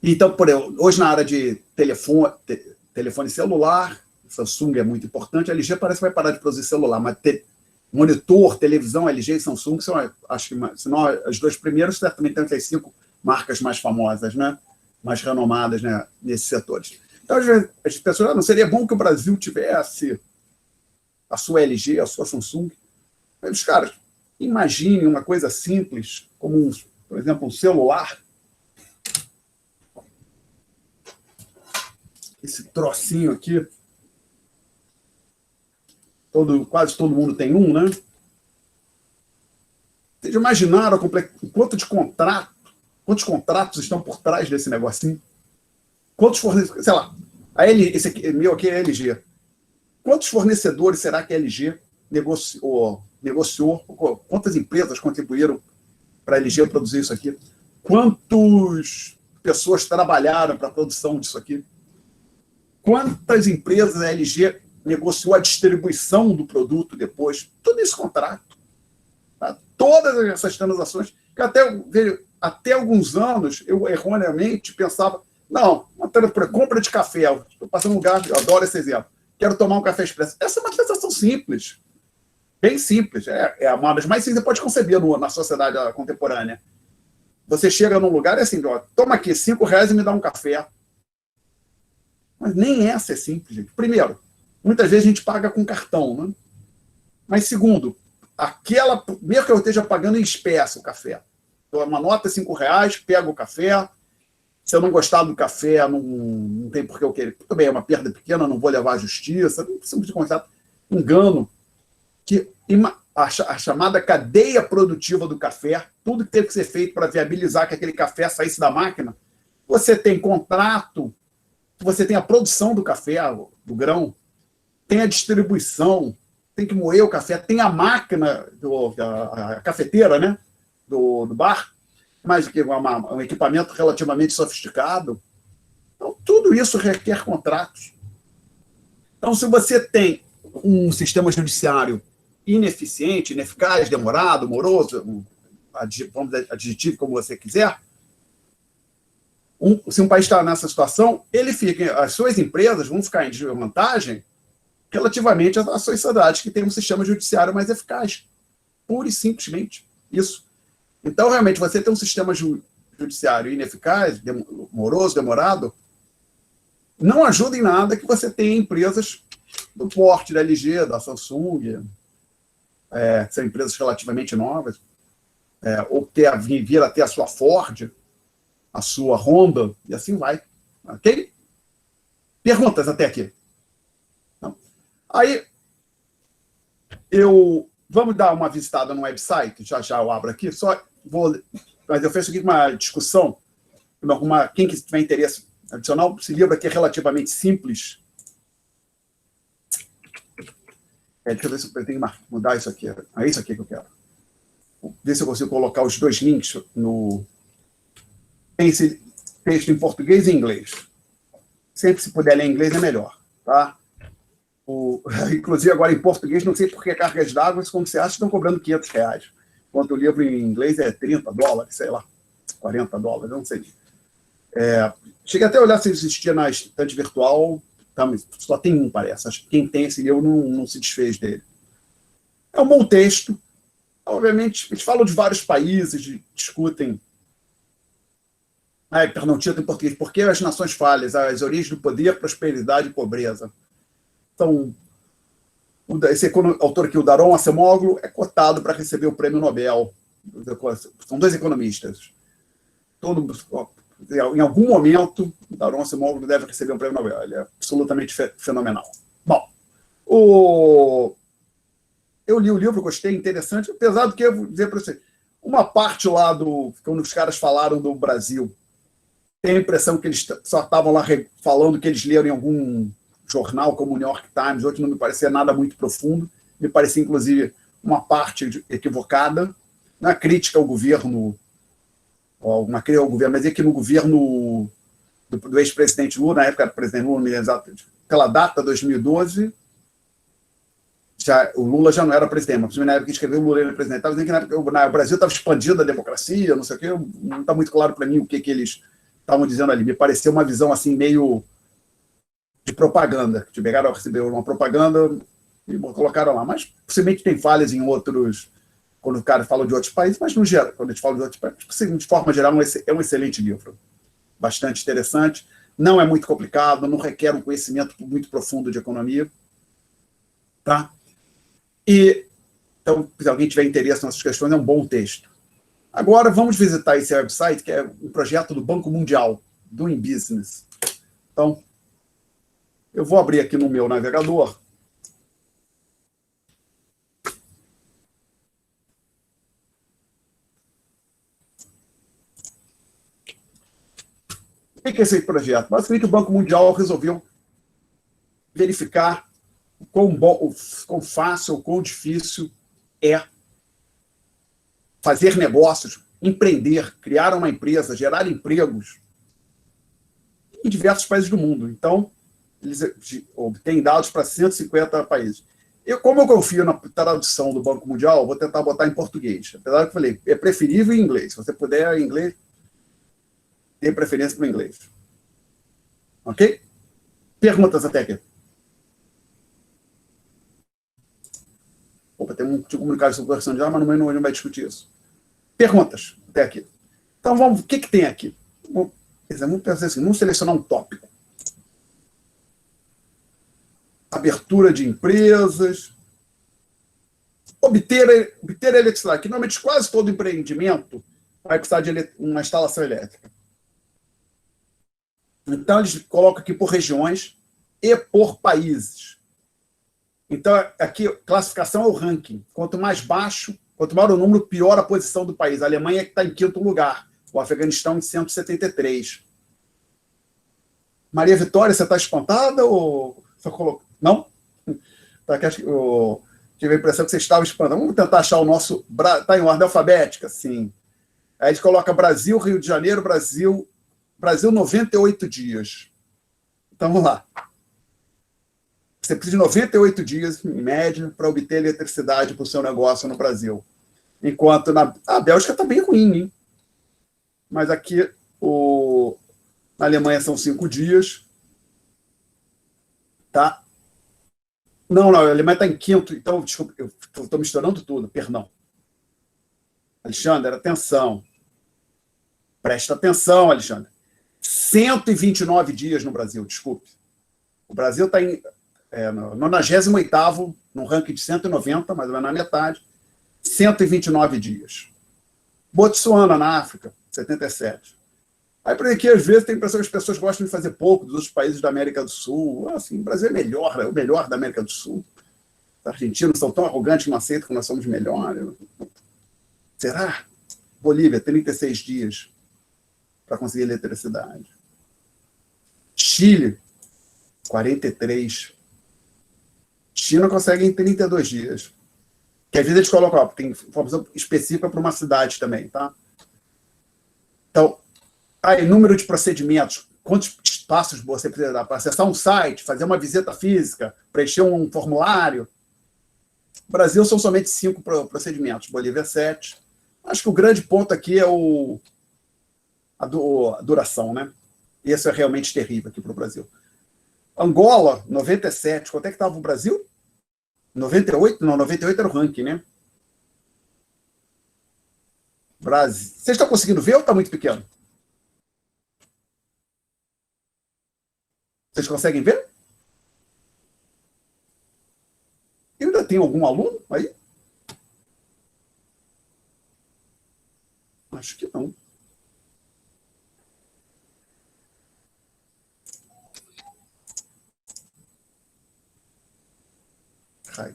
então, por exemplo, hoje na área de telefone celular, Samsung é muito importante, a LG parece que vai parar de produzir celular, mas monitor, televisão, LG e Samsung são, acho que, senão as duas primeiras certamente tem as 5 marcas mais famosas, né? Mais renomadas, né? Nesses setores. Então, as pessoas, não seria bom que o Brasil tivesse a sua LG, a sua Samsung? Mas, cara, imagine uma coisa simples, como, por exemplo, um celular. Esse trocinho aqui. Quase todo mundo tem um, né? Vocês imaginaram quantos contratos estão por trás desse negocinho? Quantos fornecedores, sei lá, esse aqui, meu aqui é LG. Quantos fornecedores será que a LG negociou? Quantas empresas contribuíram para a LG produzir isso aqui? Quantas pessoas trabalharam para a produção disso aqui? Quantas empresas a LG negociou a distribuição do produto depois? Tudo isso contrato. Tá? Todas essas transações, que até alguns anos eu erroneamente pensava, não, compra de café, estou passando um lugar, eu adoro esse exemplo, quero tomar um café expresso. Essa é uma transação simples, bem simples, é uma das mais simples que você pode conceber na sociedade contemporânea. Você chega num lugar e é assim, ó, toma aqui R$5 e me dá um café. Mas nem essa é simples, gente. Primeiro, muitas vezes a gente paga com cartão, né? Mas segundo, mesmo que eu esteja pagando em espécie o café, então, uma nota R$5, pego o café, se eu não gostar do café, não tem por que eu querer. Tudo bem, é uma perda pequena, não vou levar à justiça, não precisa de contrato. Engano que a chamada cadeia produtiva do café, tudo que teve que ser feito para viabilizar que aquele café saísse da máquina, você tem contrato, você tem a produção do café, do grão, tem a distribuição, tem que moer o café, tem a máquina, a cafeteira, né, do bar, mas um equipamento relativamente sofisticado. Então, tudo isso requer contratos. Então, se você tem um sistema judiciário ineficiente, ineficaz, demorado, moroso, vamos dizer, adjetivo como você quiser, se um país está nessa situação, as suas empresas vão ficar em desvantagem relativamente às sociedades que têm um sistema judiciário mais eficaz. Pura e simplesmente isso. Então, realmente, você tem um sistema judiciário ineficaz, moroso, demorado, não ajuda em nada que você tenha empresas do porte da LG, da Samsung, que são empresas relativamente novas, ou vir a ter a sua Ford, a sua Honda, e assim vai. Ok? Perguntas até aqui? Não. Aí, vamos dar uma visitada no website, já eu abro aqui, mas eu faço aqui uma discussão, quem que tiver interesse adicional, esse livro aqui é relativamente simples. Deixa eu ver se eu tenho que mudar isso aqui. É isso aqui que eu quero. Vou ver se eu consigo colocar os dois links Tem esse texto em português e em inglês. Sempre, se puder ler em inglês, é melhor. Tá? Inclusive, agora em português, não sei por que cargas d'água, como você acha, estão cobrando R$500. Enquanto o livro em inglês é $30, sei lá. $40, não sei. Cheguei até a olhar se existia na estante virtual, tá, mas só tem um, parece. Acho que quem tem esse livro não se desfez dele. É um bom texto. Obviamente, eles falam de vários países, discutem. Perdão, título em português. Por que as nações falham? As origens do poder, prosperidade e pobreza. Então, esse autor aqui, o Daron Acemoglu, é cotado para receber o prêmio Nobel. São 2 economistas. Em algum momento, o Daron Acemoglu deve receber um prêmio Nobel. Ele é absolutamente fenomenal. Bom, eu li o livro, gostei, interessante, apesar do que eu vou dizer para você, uma parte lá quando os caras falaram do Brasil, tenho a impressão que eles só estavam lá falando que eles leram em algum jornal, como o New York Times, outro não me parecia nada muito profundo, me parecia, inclusive, uma parte equivocada, não é crítica ao governo, uma crítica ao governo, mas é que no governo do ex-presidente Lula, na época era presidente Lula, aquela data, 2012, o Lula já não era presidente, mas na época que escreveu o Lula era presidente, estava dizendo que na época o Brasil estava expandindo a democracia, não sei o quê, não está muito claro para mim o que eles estavam dizendo ali. Me pareceu uma visão assim meio de propaganda, que pegaram a receber uma propaganda e colocaram lá. Mas possivelmente tem falhas em outros, quando o cara fala de outros países, mas no geral, quando a gente fala de outros países, de forma geral, é um excelente livro. Bastante interessante, não é muito complicado, não requer um conhecimento muito profundo de economia. Tá? Então, se alguém tiver interesse nessas questões, é um bom texto. Agora, vamos visitar esse website, que é um projeto do Banco Mundial, Doing Business. Então, eu vou abrir aqui no meu navegador. O que é esse projeto? Basicamente, o Banco Mundial resolveu verificar quão fácil ou quão difícil é fazer negócios, empreender, criar uma empresa, gerar empregos em diversos países do mundo. Então, eles obtêm dados para 150 países. Como eu confio na tradução do Banco Mundial, vou tentar botar em português. Apesar que eu falei, é preferível em inglês. Se você puder em inglês, dê preferência para o inglês. Ok? Perguntas até aqui. Opa, tem um tipo de comunicado sobre conversão de mas não vai discutir isso. Perguntas até aqui. Então, o que tem aqui? Vamos pensar assim, vamos selecionar um tópico. Abertura de empresas. Obter eletricidade, que normalmente quase todo empreendimento vai precisar de uma instalação elétrica. Então, eles colocam aqui por regiões e por países. Então, aqui, classificação é o ranking. Quanto mais baixo, quanto maior o número, pior a posição do país. A Alemanha é que está em 5º lugar. O Afeganistão em 173. Maria Vitória, você está espantada ou só colocou? Não? Tá, eu tive a impressão que você estava espantada. Vamos tentar achar o nosso... Está em ordem alfabética? Sim. Aí a gente coloca Brasil, Rio de Janeiro, Brasil 98 dias. Então, vamos lá. Você precisa de 98 dias, em média, para obter eletricidade para o seu negócio no Brasil. Enquanto a Bélgica está bem ruim, hein? Mas aqui, na Alemanha são 5 dias. Tá? Não, a Alemanha está em 5º. Então, desculpa, eu estou misturando tudo, perdão. Alexandre, atenção. Presta atenção, Alexandre. 129 dias no Brasil, desculpe. O Brasil está em... no 98º, no ranking de 190, mais ou menos na metade, 129 dias. Botsuana, na África, 77. Aí, por aqui, às vezes, tem a impressão que as pessoas gostam de fazer pouco dos outros países da América do Sul. Assim, o Brasil é melhor, é o melhor da América do Sul. Os argentinos são tão arrogantes que não aceitam que nós somos melhores. Será? Bolívia, 36 dias para conseguir eletricidade. Chile, 43. China consegue em 32 dias. Que às vezes eles colocam, tem informação específica para uma cidade também, tá? Então, aí, número de procedimentos, quantos passos você precisa dar para acessar um site, fazer uma visita física, preencher um formulário. No Brasil são somente 5 procedimentos, Bolívia 7. Acho que o grande ponto aqui é a duração, né? Isso é realmente terrível aqui para o Brasil. Angola, 97. Quanto é que estava o Brasil? 98? Não, 98 era o ranking, né? Brasil. Vocês estão conseguindo ver ou está muito pequeno? Vocês conseguem ver? Eu ainda tem algum aluno aí? Acho que não. Ai.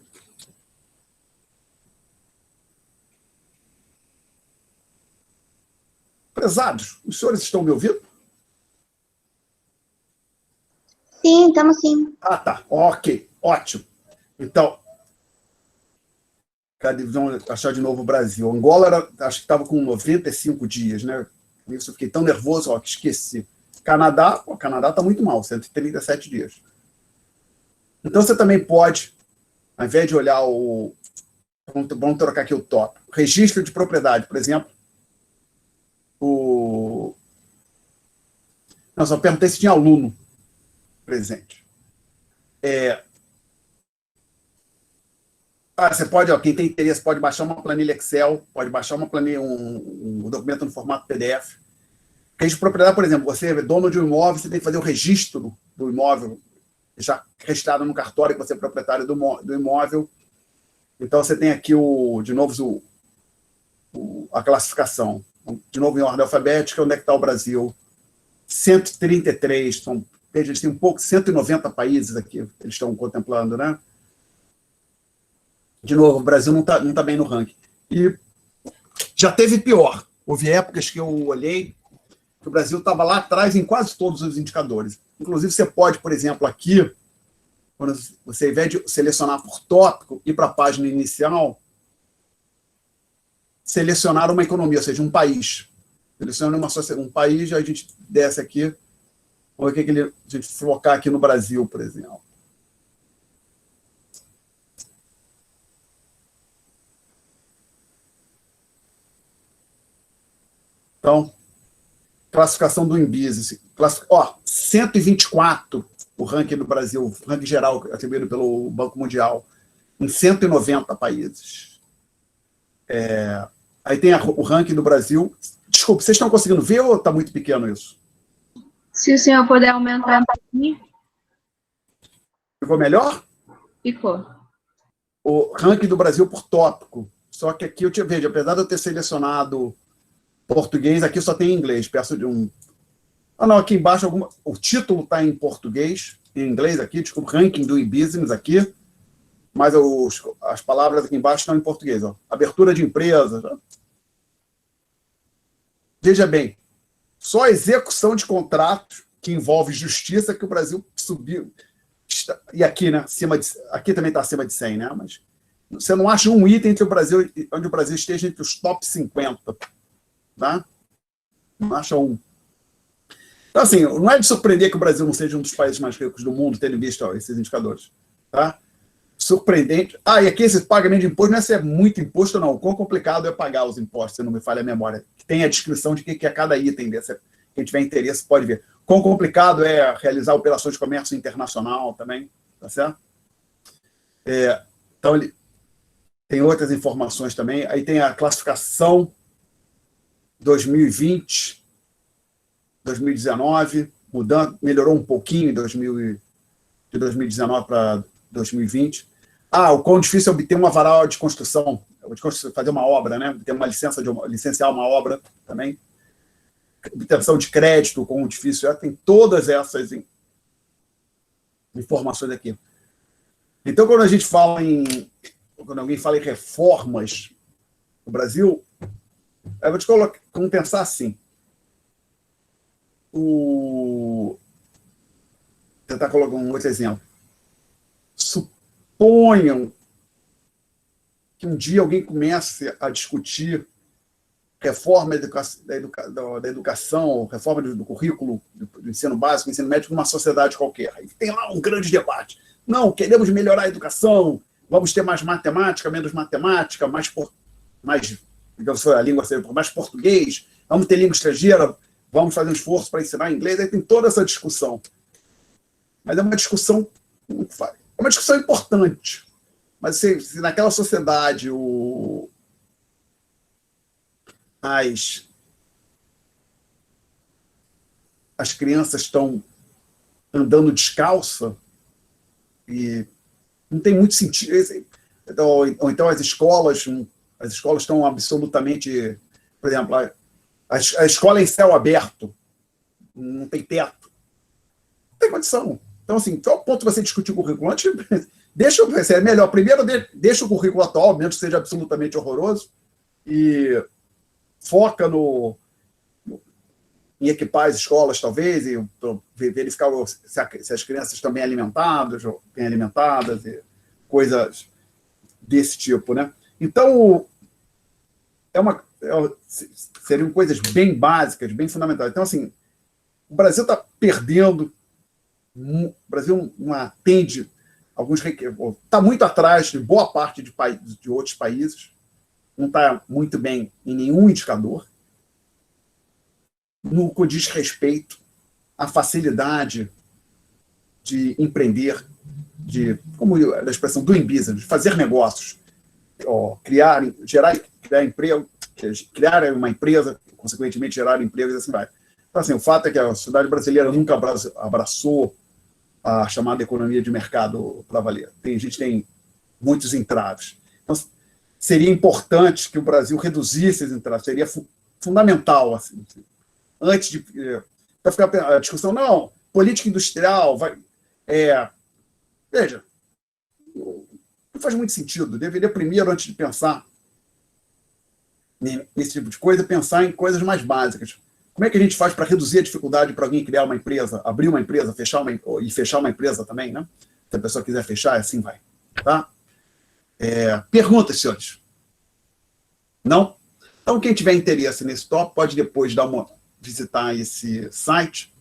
Prezados, os senhores estão me ouvindo? Sim, estamos sim. Ah, tá. Ok, ótimo. Então, cadê? Vamos achar de novo o Brasil. Angola, acho que estava com 95 dias, né? Isso eu fiquei tão nervoso, ó, que esqueci. Canadá, o Canadá está muito mal, 137 dias. Então, você também pode, ao invés de olhar o... Vamos trocar aqui o top. Registro de propriedade, por exemplo. Não, só perguntei se tinha aluno presente. Você pode, ó, quem tem interesse, pode baixar uma planilha Excel, pode baixar uma planilha, um documento no formato PDF. Registro de propriedade, por exemplo, você é dono de um imóvel, você tem que fazer o registro do imóvel, já registrado no cartório que você é proprietário do imóvel. Então, você tem aqui, de novo, a classificação. De novo, em ordem alfabética, onde é que está o Brasil? 133, eles têm um pouco, 190 países aqui, eles estão contemplando, né? De novo, o Brasil não tá bem no ranking. E já teve pior. Houve épocas que eu olhei que o Brasil estava lá atrás em quase todos os indicadores. Inclusive, você pode, por exemplo, aqui, quando você, ao invés de selecionar por tópico, ir para a página inicial, selecionar uma economia, ou seja, um país. Seleciona um país, a gente desce aqui, vamos ver o que a gente focar aqui no Brasil, por exemplo. Então, classificação do INBusiness. 124 o ranking do Brasil, o ranking geral atribuído pelo Banco Mundial, em 190 países. Aí tem o ranking do Brasil. Desculpe, vocês estão conseguindo ver ou está muito pequeno isso? Se o senhor puder aumentar um pouquinho. Ficou melhor? Ficou. O ranking do Brasil por tópico. Só que aqui eu vejo, apesar de eu ter selecionado português, aqui só tem inglês. Peço de um... não, aqui embaixo o título está em português, em inglês aqui, desculpa, ranking do e-business aqui, mas as palavras aqui embaixo estão em português. Ó. Abertura de empresas. Ó. Veja bem, só a execução de contratos que envolve justiça que o Brasil subiu. E aqui, né? Aqui também está acima de 100, né? Mas você não acha um item onde o Brasil esteja entre os top 50. Tá? Não acha um. Então, assim, não é de surpreender que o Brasil não seja um dos países mais ricos do mundo, tendo visto esses indicadores. Tá? Surpreendente. E aqui esse pagamento de imposto não é se é muito imposto ou não. O quão complicado é pagar os impostos, se não me falha a memória. Tem a descrição de que é cada item desse. Quem tiver interesse pode ver. Quão complicado é realizar operações de comércio internacional também. Tá certo? Então, tem outras informações também. Aí tem a classificação 2020, 2019, melhorou um pouquinho de 2019 para 2020. O quão difícil é obter uma varal de construção, fazer uma obra, né? Ter uma licença licenciar uma obra também. Obtenção de crédito, quão difícil é. Tem todas essas informações aqui. Então, quando alguém fala em reformas no Brasil, eu vou te vamos pensar assim. Tentar colocar um outro exemplo. Suponham que um dia alguém comece a discutir reforma da educação, reforma do currículo do ensino básico, do ensino médio, numa sociedade qualquer. Aí tem lá um grande debate. Não, queremos melhorar a educação, vamos ter mais matemática, menos matemática, mais digamos, a língua seja mais português, vamos ter língua estrangeira, vamos fazer um esforço para ensinar inglês, aí tem toda essa discussão. Mas é uma discussão importante. Mas se naquela sociedade as crianças estão andando descalça e não tem muito sentido. Ou então as escolas estão absolutamente... Por exemplo, a escola é em céu aberto, não tem teto. Não tem condição. Então, assim, qual ponto você discutir o currículo? Antes, é melhor. Primeiro, deixa o currículo atual, mesmo que seja absolutamente horroroso, e foca em equipar as escolas, talvez, e verificar se as crianças estão bem alimentadas, e coisas desse tipo, né? Então, seriam coisas bem básicas, bem fundamentais. Então, assim, o Brasil está perdendo, o Brasil não atende está muito atrás de boa parte de outros países, não está muito bem em nenhum indicador, no que diz respeito à facilidade de empreender, como a expressão doing business, de fazer negócios, criar emprego, criar uma empresa, consequentemente gerar emprego, e assim vai. Então, assim, o fato é que a sociedade brasileira nunca abraçou a chamada economia de mercado para valer. A gente tem muitos entraves. Então, seria importante que o Brasil reduzisse esses entraves, seria fundamental, assim, antes de... Vai ficar a discussão, não, política industrial, veja, não faz muito sentido. Deveria primeiro, antes de pensar nesse tipo de coisa, pensar em coisas mais básicas. Como é que a gente faz para reduzir a dificuldade para alguém criar uma empresa, abrir uma empresa, fechar uma empresa também, né? Se a pessoa quiser fechar, assim vai. Tá? Perguntas, senhores? Não? Então, quem tiver interesse nesse tópico, pode depois visitar esse site.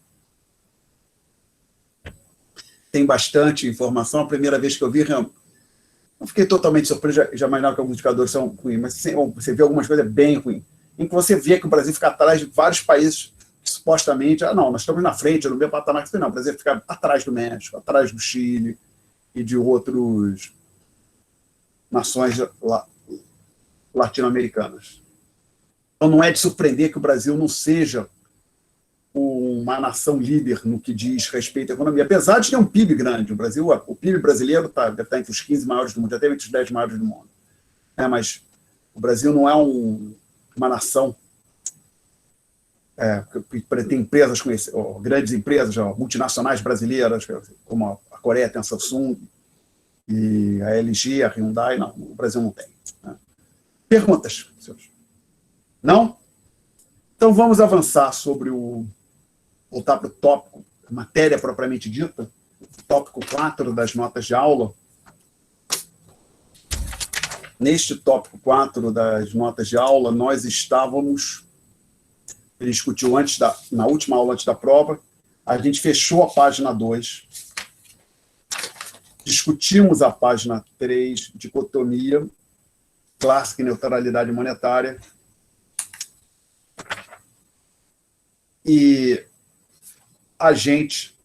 Tem bastante informação. A primeira vez que eu vi, eu fiquei totalmente surpreso, já imaginava que alguns indicadores são ruins, mas você vê algumas coisas bem ruins, em que você vê que o Brasil fica atrás de vários países que supostamente, nós estamos na frente, no mesmo patamar que não, o Brasil fica atrás do México, atrás do Chile e de outras nações latino-americanas. Então não é de surpreender que o Brasil não seja uma nação líder no que diz respeito à economia, apesar de ter um PIB grande. O PIB brasileiro deve estar entre os 15 maiores do mundo, já teve entre os 10 maiores do mundo. Mas o Brasil não é uma nação que tem empresas, grandes empresas, multinacionais brasileiras, como a Coreia tem a Samsung, e a LG, a Hyundai, não, o Brasil não tem. Perguntas, senhores? Não? Então vamos avançar voltar para o tópico, a matéria propriamente dita, tópico 4 das notas de aula. Neste tópico 4 das notas de aula, nós estávamos, ele discutiu na última aula antes da prova, a gente fechou a página 2, discutimos a página 3, dicotomia, clássica e neutralidade monetária, e a gente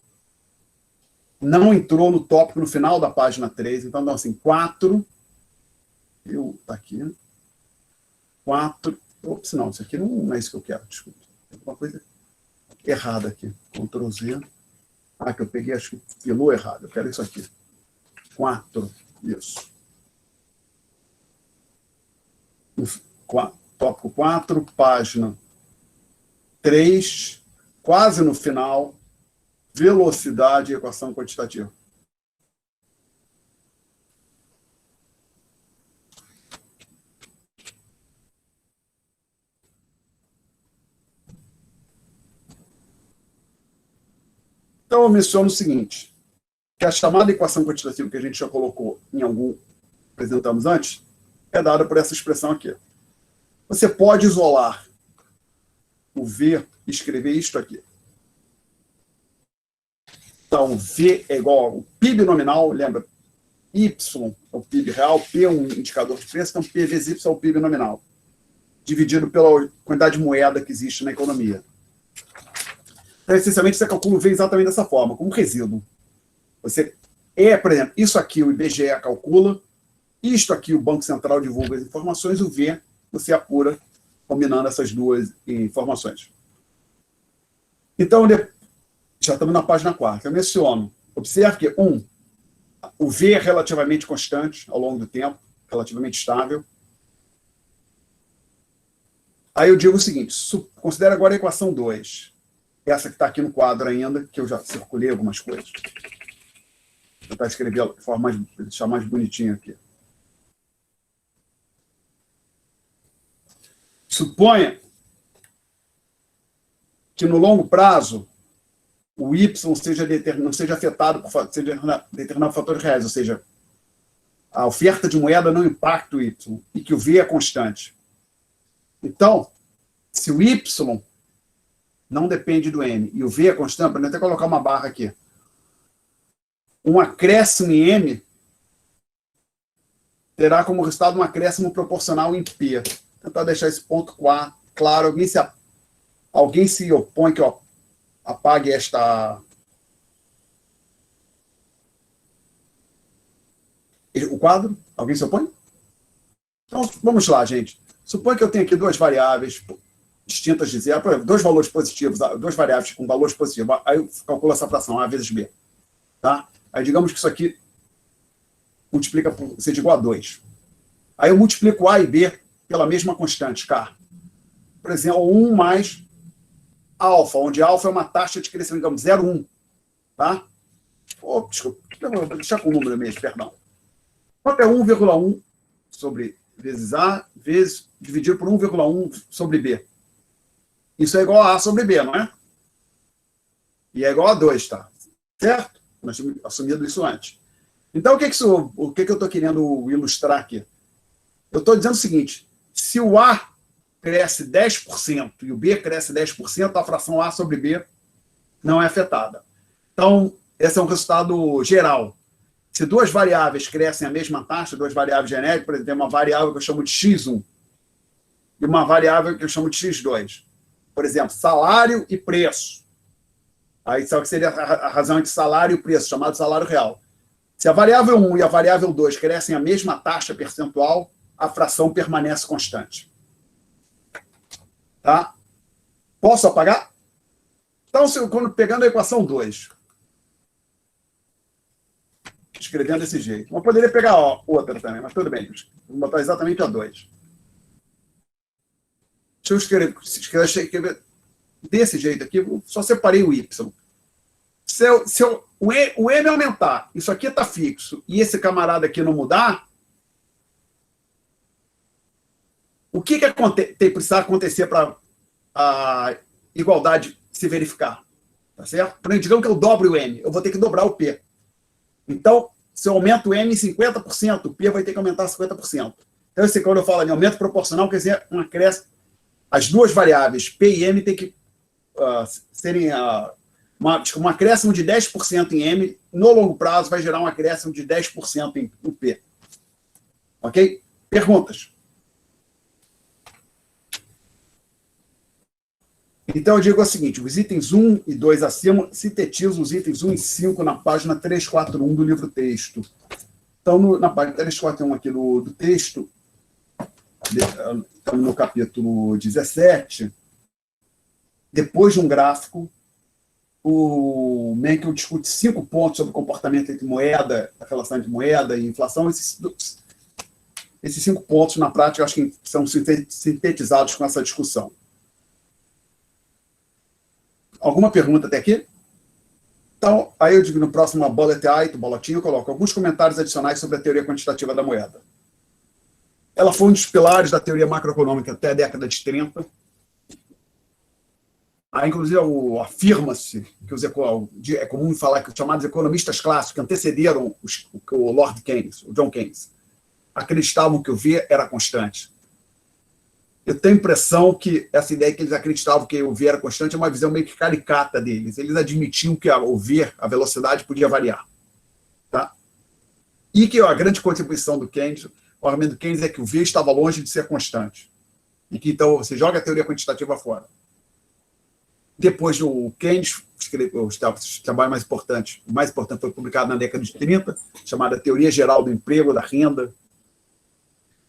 não entrou no tópico no final da página 3, então, assim, 4... Tá aqui. 4. Ops, não, isso aqui não é isso que eu quero, desculpa. Tem alguma coisa errada aqui. Ctrl Z. Que eu peguei, acho que filou errado. Eu quero isso aqui. 4. Isso. Tópico 4, página 3, quase no final, velocidade e equação quantitativa. Então, eu menciono o seguinte, que a chamada equação quantitativa que a gente já colocou apresentamos antes, é dada por essa expressão aqui. Você pode isolar o V e escrever isto aqui. Então, V é igual ao PIB nominal, lembra? Y é o PIB real, P é um indicador de preço, então P vezes Y é o PIB nominal, dividido pela quantidade de moeda que existe na economia. Então, essencialmente, você calcula o V exatamente dessa forma, como resíduo. Você por exemplo, isso aqui o IBGE calcula, isto aqui o Banco Central divulga as informações, o V você apura combinando essas duas informações. Então, já estamos na página 4. Eu menciono, observe que, o V é relativamente constante ao longo do tempo, relativamente estável. Aí eu digo o seguinte, considere agora a equação 2. Essa que está aqui no quadro ainda, que eu já circulei algumas coisas. Vou tentar escrever de forma deixar mais bonitinho aqui. Suponha que no longo prazo o Y não seja afetado por determinados fatores reais, ou seja, a oferta de moeda não impacta o Y e que o V é constante. Então, se o Y não depende do M e o V é constante, para até colocar uma barra aqui, um acréscimo em M terá como resultado um acréscimo proporcional em P. Vou tentar deixar esse ponto claro. Alguém se opõe que eu apague o quadro? Alguém se opõe? Então, vamos lá, gente. Suponha que eu tenho aqui duas variáveis distintas de zero, por exemplo, dois valores positivos, duas variáveis com valores positivos. Aí eu calculo essa fração, A vezes B. Tá? Aí digamos que isso aqui multiplica por seja igual a 2. Aí eu multiplico A e B pela mesma constante, K. Por exemplo, 1 mais alfa, onde alfa é uma taxa de crescimento, digamos, 0,1. Tá? Desculpa, vou deixar com o número mesmo, perdão. Quanto é 1,1 sobre vezes A, dividido por 1,1 sobre B? Isso é igual a sobre B, não é? E é igual a 2, tá? Certo? Nós tínhamos assumido isso antes. Então, o que eu estou querendo ilustrar aqui? Eu estou dizendo o seguinte, se o A cresce 10% e o B cresce 10%, a fração A sobre B não é afetada. Então, esse é um resultado geral. Se duas variáveis crescem a mesma taxa, duas variáveis genéricas, por exemplo, tem uma variável que eu chamo de x1 e uma variável que eu chamo de x2. Por exemplo, salário e preço. Aí sabe o que seria a razão entre salário e preço, chamado salário real. Se a variável 1 e a variável 2 crescem a mesma taxa percentual, a fração permanece constante. Tá? Posso apagar? Então, quando pegando a equação 2, escrevendo desse jeito. Mas poderia pegar outra também, mas tudo bem. Vou botar exatamente a 2. Deixa eu escrever desse jeito aqui, só separei o Y. O M aumentar, isso aqui está fixo, e esse camarada aqui não mudar, o que precisa acontecer para a igualdade se verificar? Tá certo? Digamos que eu dobro o M, eu vou ter que dobrar o P. Então, se eu aumento o M em 50%, o P vai ter que aumentar 50%. Então, quando eu falo de aumento proporcional, quer dizer, as duas variáveis, P e M, tem que serem um acréscimo de 10% em M, no longo prazo vai gerar um acréscimo de 10% em P. Ok? Perguntas? Então, eu digo o seguinte, os itens 1 e 2 acima, sintetizo os itens 1 e 5 na página 341 do livro texto. Então, na página 341 aqui do texto, estamos no capítulo 17, depois de um gráfico, o Mencken discute 5 pontos sobre o comportamento entre moeda, a relação entre moeda e inflação. Esses 5 pontos, na prática, acho que são sintetizados com essa discussão. Alguma pergunta até aqui? Então, aí eu digo no próximo boletim, eu coloco alguns comentários adicionais sobre a teoria quantitativa da moeda. Ela foi um dos pilares da teoria macroeconômica até a década de 30. Aí, inclusive, afirma-se que é comum falar que os chamados economistas clássicos que antecederam o Lord Keynes, o John Keynes, acreditavam que o V era constante. Eu tenho a impressão que essa ideia que eles acreditavam que o V era constante é uma visão meio que caricata deles. Eles admitiam que o V, a velocidade, podia variar. Tá? E que a grande contribuição do Keynes, o argumento do Keynes é que o V estava longe de ser constante. E que, então, você joga a teoria quantitativa fora. depois do Keynes, os trabalhos mais importantes, o mais importante foi publicado na década de 30, chamada Teoria Geral do Emprego, da Renda,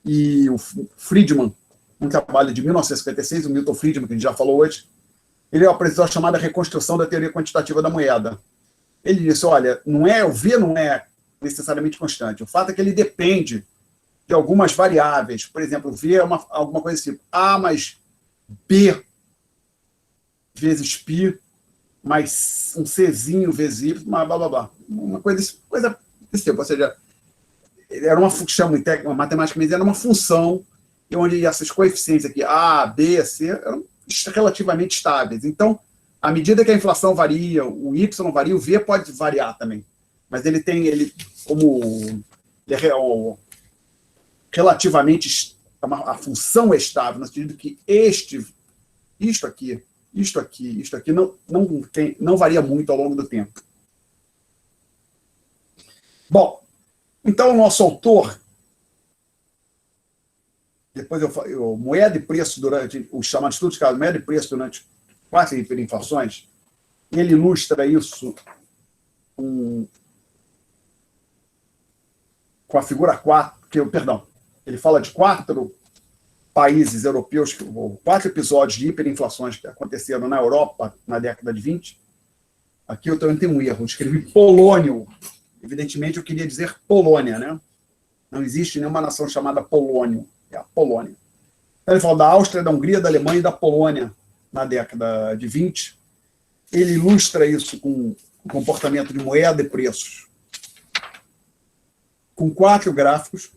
e o Friedman, um trabalho de 1956, o Milton Friedman, que a gente já falou hoje, ele apresentou a chamada reconstrução da teoria quantitativa da moeda. Ele disse, olha, o V não é necessariamente constante, o fato é que ele depende de algumas variáveis, por exemplo, o V é alguma coisa assim, A mais B vezes π, mais um Czinho vezes Y, blá, blá, blá. Uma coisa desse tipo, ou seja, era uma função, matematicamente era uma função onde essas coeficientes aqui, A, B, C, eram relativamente estáveis. Então, à medida que a inflação varia, o Y varia, o V pode variar também. Mas ele é relativamente, a função é estável, no sentido que isto aqui não varia muito ao longo do tempo. Bom, então o nosso autor, depois eu moeda e preço durante, o chamado estudo de caso, moeda e preço durante 4 hiperinflações, ele ilustra isso com a figura 4, ele fala de 4 países europeus, 4 episódios de hiperinflações que aconteceram na Europa na década de 20. Aqui eu também tenho um erro, eu escrevi Polônio. Evidentemente, eu queria dizer Polônia, né? Não existe nenhuma nação chamada Polônio, é a Polônia. Então, ele fala da Áustria, da Hungria, da Alemanha e da Polônia na década de 20. Ele ilustra isso com o comportamento de moeda e preços, com 4 gráficos.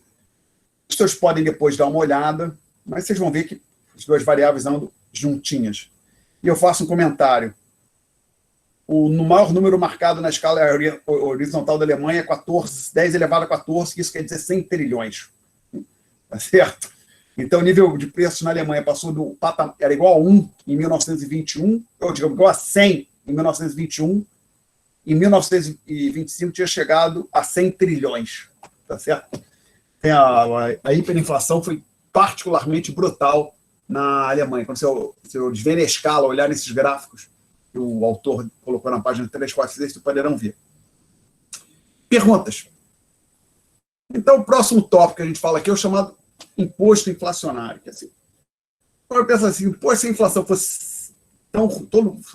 Vocês podem depois dar uma olhada, mas vocês vão ver que as 2 variáveis andam juntinhas. E eu faço um comentário. No maior número marcado na escala horizontal da Alemanha é 10 elevado a 14, que isso quer dizer 100 trilhões. Tá certo? Então, o nível de preços na Alemanha passou era igual a 1 em 1921, ou digamos, igual a 100 em 1921, em 1925 tinha chegado a 100 trilhões. Tá certo? A hiperinflação foi particularmente brutal na Alemanha. Quando vocês verem a escala, olhar nesses gráficos que o autor colocou na página 3, 4, 6, vocês poderão ver. Perguntas. Então, o próximo tópico que a gente fala aqui é o chamado imposto inflacionário. Que assim, eu penso assim, se a inflação fosse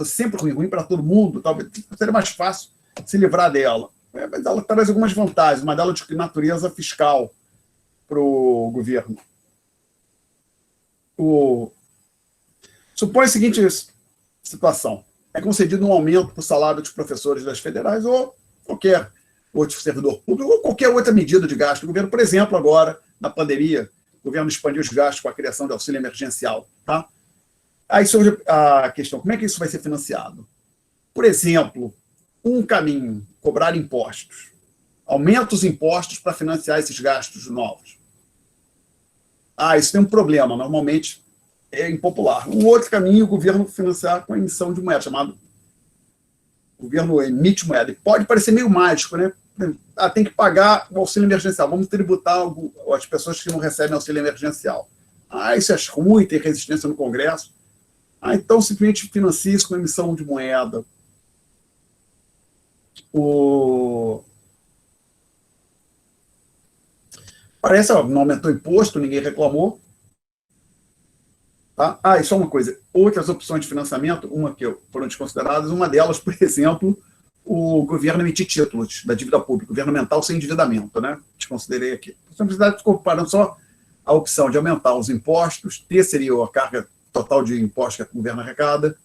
sempre ruim para todo mundo, talvez seria mais fácil se livrar dela. Mas ela traz algumas vantagens, uma delas de natureza fiscal para o governo. Supõe a seguinte situação. É concedido um aumento para o salário dos professores das federais ou qualquer outro servidor público ou qualquer outra medida de gasto do governo. Por exemplo, agora, na pandemia, o governo expandiu os gastos com a criação de auxílio emergencial. Tá? Aí surge a questão, como é que isso vai ser financiado? Por exemplo, um caminho, cobrar impostos. Aumenta os impostos para financiar esses gastos novos. Isso tem um problema, normalmente é impopular. Um outro caminho, o governo financiar com a emissão de moeda, chamado o governo emite moeda. E pode parecer meio mágico, né? Tem que pagar o auxílio emergencial, vamos tributar as pessoas que não recebem auxílio emergencial. Isso é ruim, tem resistência no Congresso. Então simplesmente financia isso com a emissão de moeda. Parece, não aumentou o imposto, ninguém reclamou. Tá? E só uma coisa, outras opções de financiamento, uma que foram desconsideradas, uma delas, por exemplo, o governo emitir títulos da dívida pública, governamental sem endividamento, né? Desconsiderei aqui. Simplicidade, comparando só a opção de aumentar os impostos, ter seria a carga total de impostos que o governo arrecada,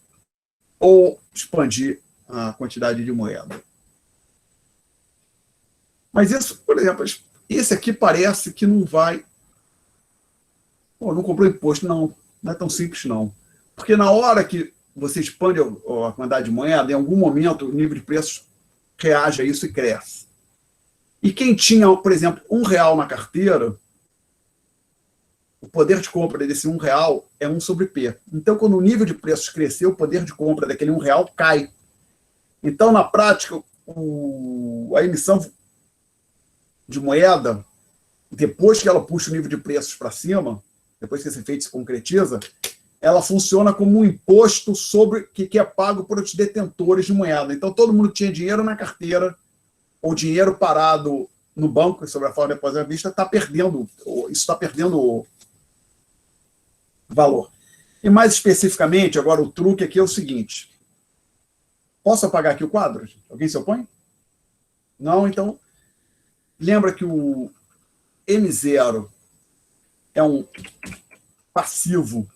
ou expandir a quantidade de moeda. Mas isso, por exemplo, esse aqui parece que não vai... não comprou imposto, não é tão simples, não. Porque na hora que você expande a quantidade de moeda, em algum momento o nível de preços reage a isso e cresce. E quem tinha, por exemplo, R$1 na carteira, o poder de compra desse R$1 é 1 sobre P. Então, quando o nível de preços crescer, o poder de compra daquele R$1 cai. Então, na prática, a emissão de moeda, depois que ela puxa o nível de preços para cima, depois que esse efeito se concretiza, ela funciona como um imposto sobre que é pago por os detentores de moeda. Então, todo mundo tinha dinheiro na carteira ou dinheiro parado no banco, sobre a forma de depósito à vista, está perdendo, isso está perdendo o valor. E mais especificamente, agora o truque aqui é o seguinte. Posso apagar aqui o quadro? Alguém se opõe? Não? Então, lembra que o M0 é um passivo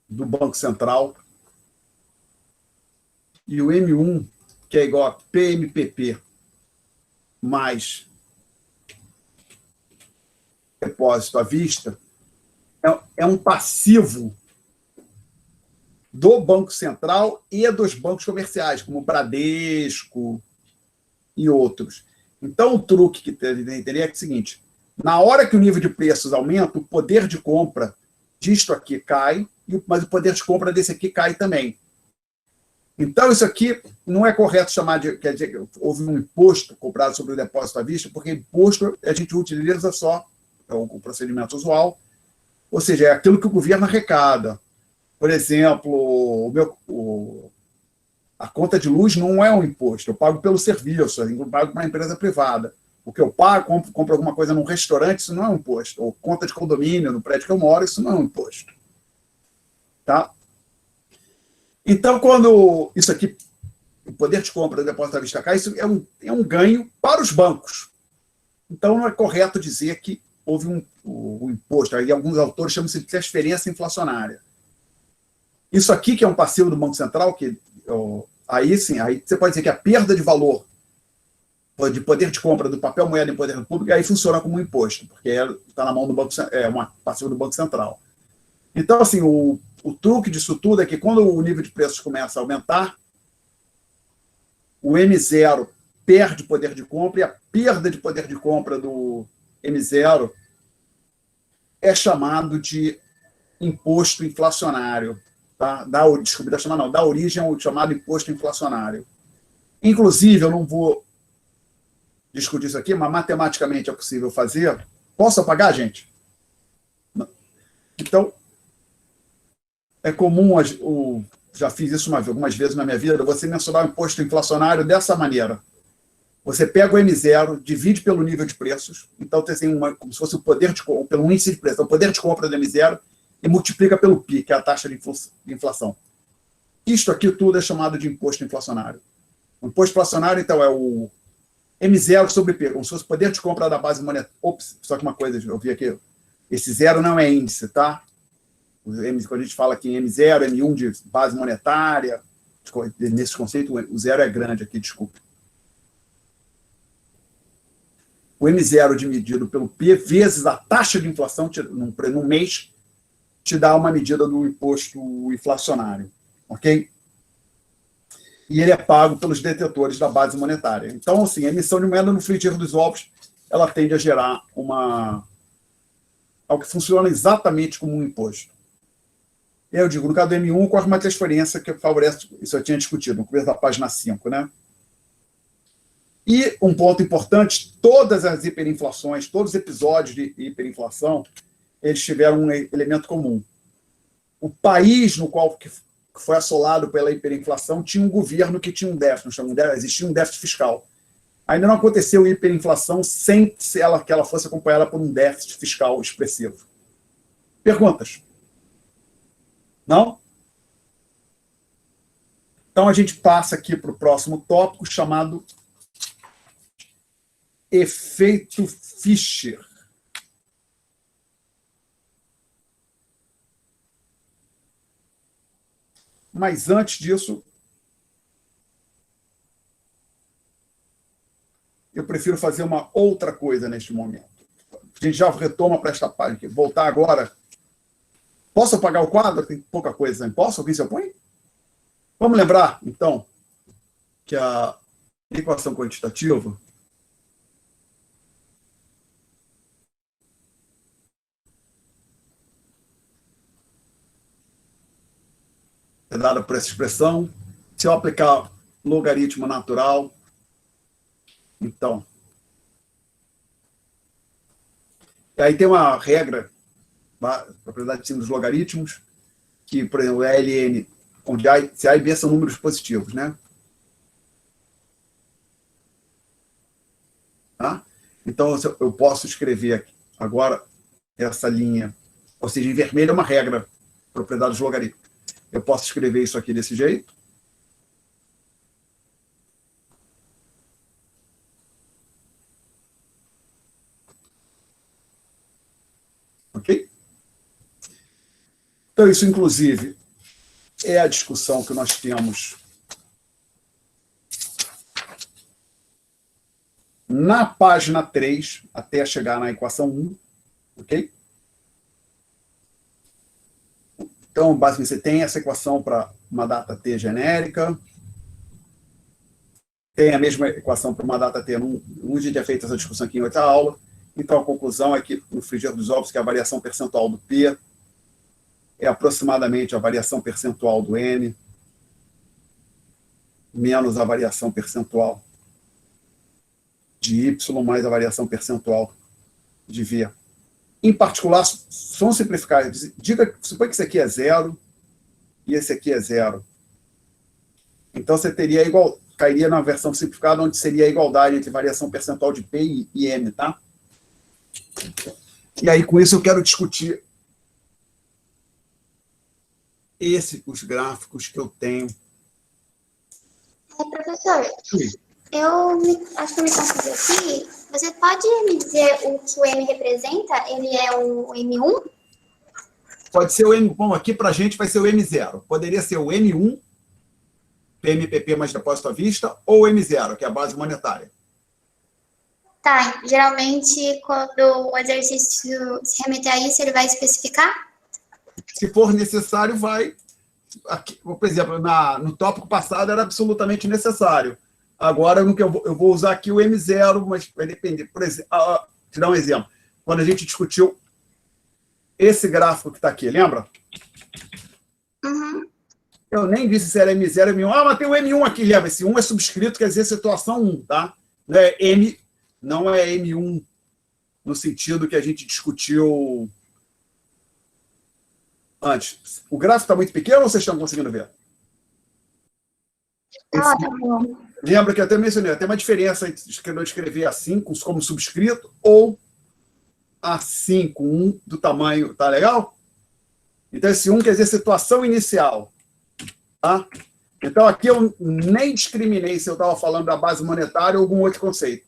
do Banco Central e o M1, que é igual a PMPP mais depósito à vista, é um passivo do Banco Central e dos bancos comerciais, como o Bradesco e outros. Então, o truque que teria é o seguinte: na hora que o nível de preços aumenta, o poder de compra disto aqui cai, mas o poder de compra desse aqui cai também. Então, isso aqui não é correto chamar de... Quer dizer, houve um imposto cobrado sobre o depósito à vista, porque imposto a gente utiliza só o procedimento usual, ou seja, é aquilo que o governo arrecada. Por exemplo, a conta de luz não é um imposto, eu pago pelo serviço, eu pago para uma empresa privada. O que eu pago, compro alguma coisa num restaurante, isso não é um imposto. Ou conta de condomínio no prédio que eu moro, isso não é um imposto. Tá? Então, quando isso aqui, o poder de compra do depósito à vista cai, isso é um ganho para os bancos. Então, não é correto dizer que houve um imposto. Aí, alguns autores chamam-se de transferência inflacionária. Isso aqui, que é um passivo do Banco Central, aí sim, aí você pode dizer que a perda de valor de poder de compra do papel moeda em poder público, aí funciona como um imposto, porque está na mão do Banco Central, é uma passiva do Banco Central. Então, assim, o truque disso tudo é que quando o nível de preços começa a aumentar, o M0 perde poder de compra, e a perda de poder de compra do M0 é chamado de imposto inflacionário. Tá? Dá origem ao chamado imposto inflacionário. Inclusive, eu não vou discutir isso aqui, mas matematicamente é possível fazer. Posso apagar, gente? Não. Então, é comum, já fiz isso algumas vezes na minha vida, você mensurar o imposto inflacionário dessa maneira. Você pega o M0, divide pelo nível de preços, então tem assim, como se fosse o poder de compra, pelo índice de preço, o poder de compra do M0, e multiplica pelo PI, que é a taxa de inflação. Isto aqui tudo é chamado de imposto inflacionário. O imposto inflacionário, então, é o M0 sobre P, como se fosse o poder de compra da base monetária. Ops, só que uma coisa, eu vi aqui, esse zero não é índice, tá? Quando a gente fala aqui em M0, M1 de base monetária, nesse conceito, o zero é grande aqui, desculpa. O M0 dividido pelo P vezes a taxa de inflação num mês te dá uma medida do imposto inflacionário, ok? E ele é pago pelos detentores da base monetária. Então, assim, a emissão de moeda no frigideiro dos ovos, ela tende a gerar algo que funciona exatamente como um imposto. Eu digo, no caso do M1, ocorre uma transferência que favorece, isso eu tinha discutido no começo da página 5, né? E um ponto importante, todas as hiperinflações, todos os episódios de hiperinflação, eles tiveram um elemento comum. O país no qual que foi assolado pela hiperinflação tinha um governo que tinha um déficit, existia um déficit fiscal. Ainda não aconteceu hiperinflação sem que ela fosse acompanhada por um déficit fiscal expressivo. Perguntas? Não? Então, a gente passa aqui para o próximo tópico, chamado efeito Fischer. Mas antes disso, eu prefiro fazer uma outra coisa neste momento. A gente já retoma para esta página aqui. Voltar agora. Posso apagar o quadro? Tem pouca coisa, não posso? Alguém se opõe? Vamos lembrar, então, que a equação quantitativa é dada por essa expressão. Se eu aplicar logaritmo natural, então, e aí tem uma regra propriedade de símbolos logaritmos, que, por exemplo, é LN, onde se A e B são números positivos, né? Tá? Então, eu posso escrever aqui, agora essa linha, ou seja, em vermelho é uma regra, propriedades logarítmicas. Eu posso escrever isso aqui desse jeito. Ok? Então, isso, inclusive, é a discussão que nós temos na página 3, até chegar na equação 1, ok? Então, basicamente, você tem essa equação para uma data t genérica, tem a mesma equação para uma data t, um dia já feito essa discussão aqui em outra aula. Então, a conclusão é que, no frigir dos ovos, que a variação percentual do P é aproximadamente a variação percentual do N menos a variação percentual de Y mais a variação percentual de V. Em particular, vamos simplificar. Suponha que esse aqui é 0 e esse aqui é 0. Então, você teria cairia na versão simplificada, onde seria a igualdade entre variação percentual de P e M, tá? E aí, com isso, eu quero discutir os gráficos que eu tenho. Professor, acho que eu me confundi aqui. Você pode me dizer o que o M representa? Ele é o M1? Pode ser o M. Bom, aqui para a gente vai ser o M0. Poderia ser o M1, PMPP mais depósito à vista, ou o M0, que é a base monetária. Tá, geralmente, quando o exercício se remeter a isso, ele vai especificar? Se for necessário, vai. Aqui, por exemplo, no tópico passado era absolutamente necessário. Agora, eu vou usar aqui o M0, mas vai depender. Por exemplo, te dar um exemplo. Quando a gente discutiu esse gráfico que está aqui, lembra? Uhum. Eu nem disse se era M0 ou M1. Mas tem o M1 aqui, lembra? Esse 1 é subscrito, quer dizer situação 1, tá? Não é M1 no sentido que a gente discutiu antes. O gráfico está muito pequeno ou vocês estão conseguindo ver? Tá bom. Lembra que eu até mencionei, tem uma diferença entre eu escrever assim, como subscrito, ou assim, com 1 do tamanho, tá legal? Então, esse 1 quer dizer situação inicial. Tá? Então, aqui eu nem discriminei se eu estava falando da base monetária ou algum outro conceito.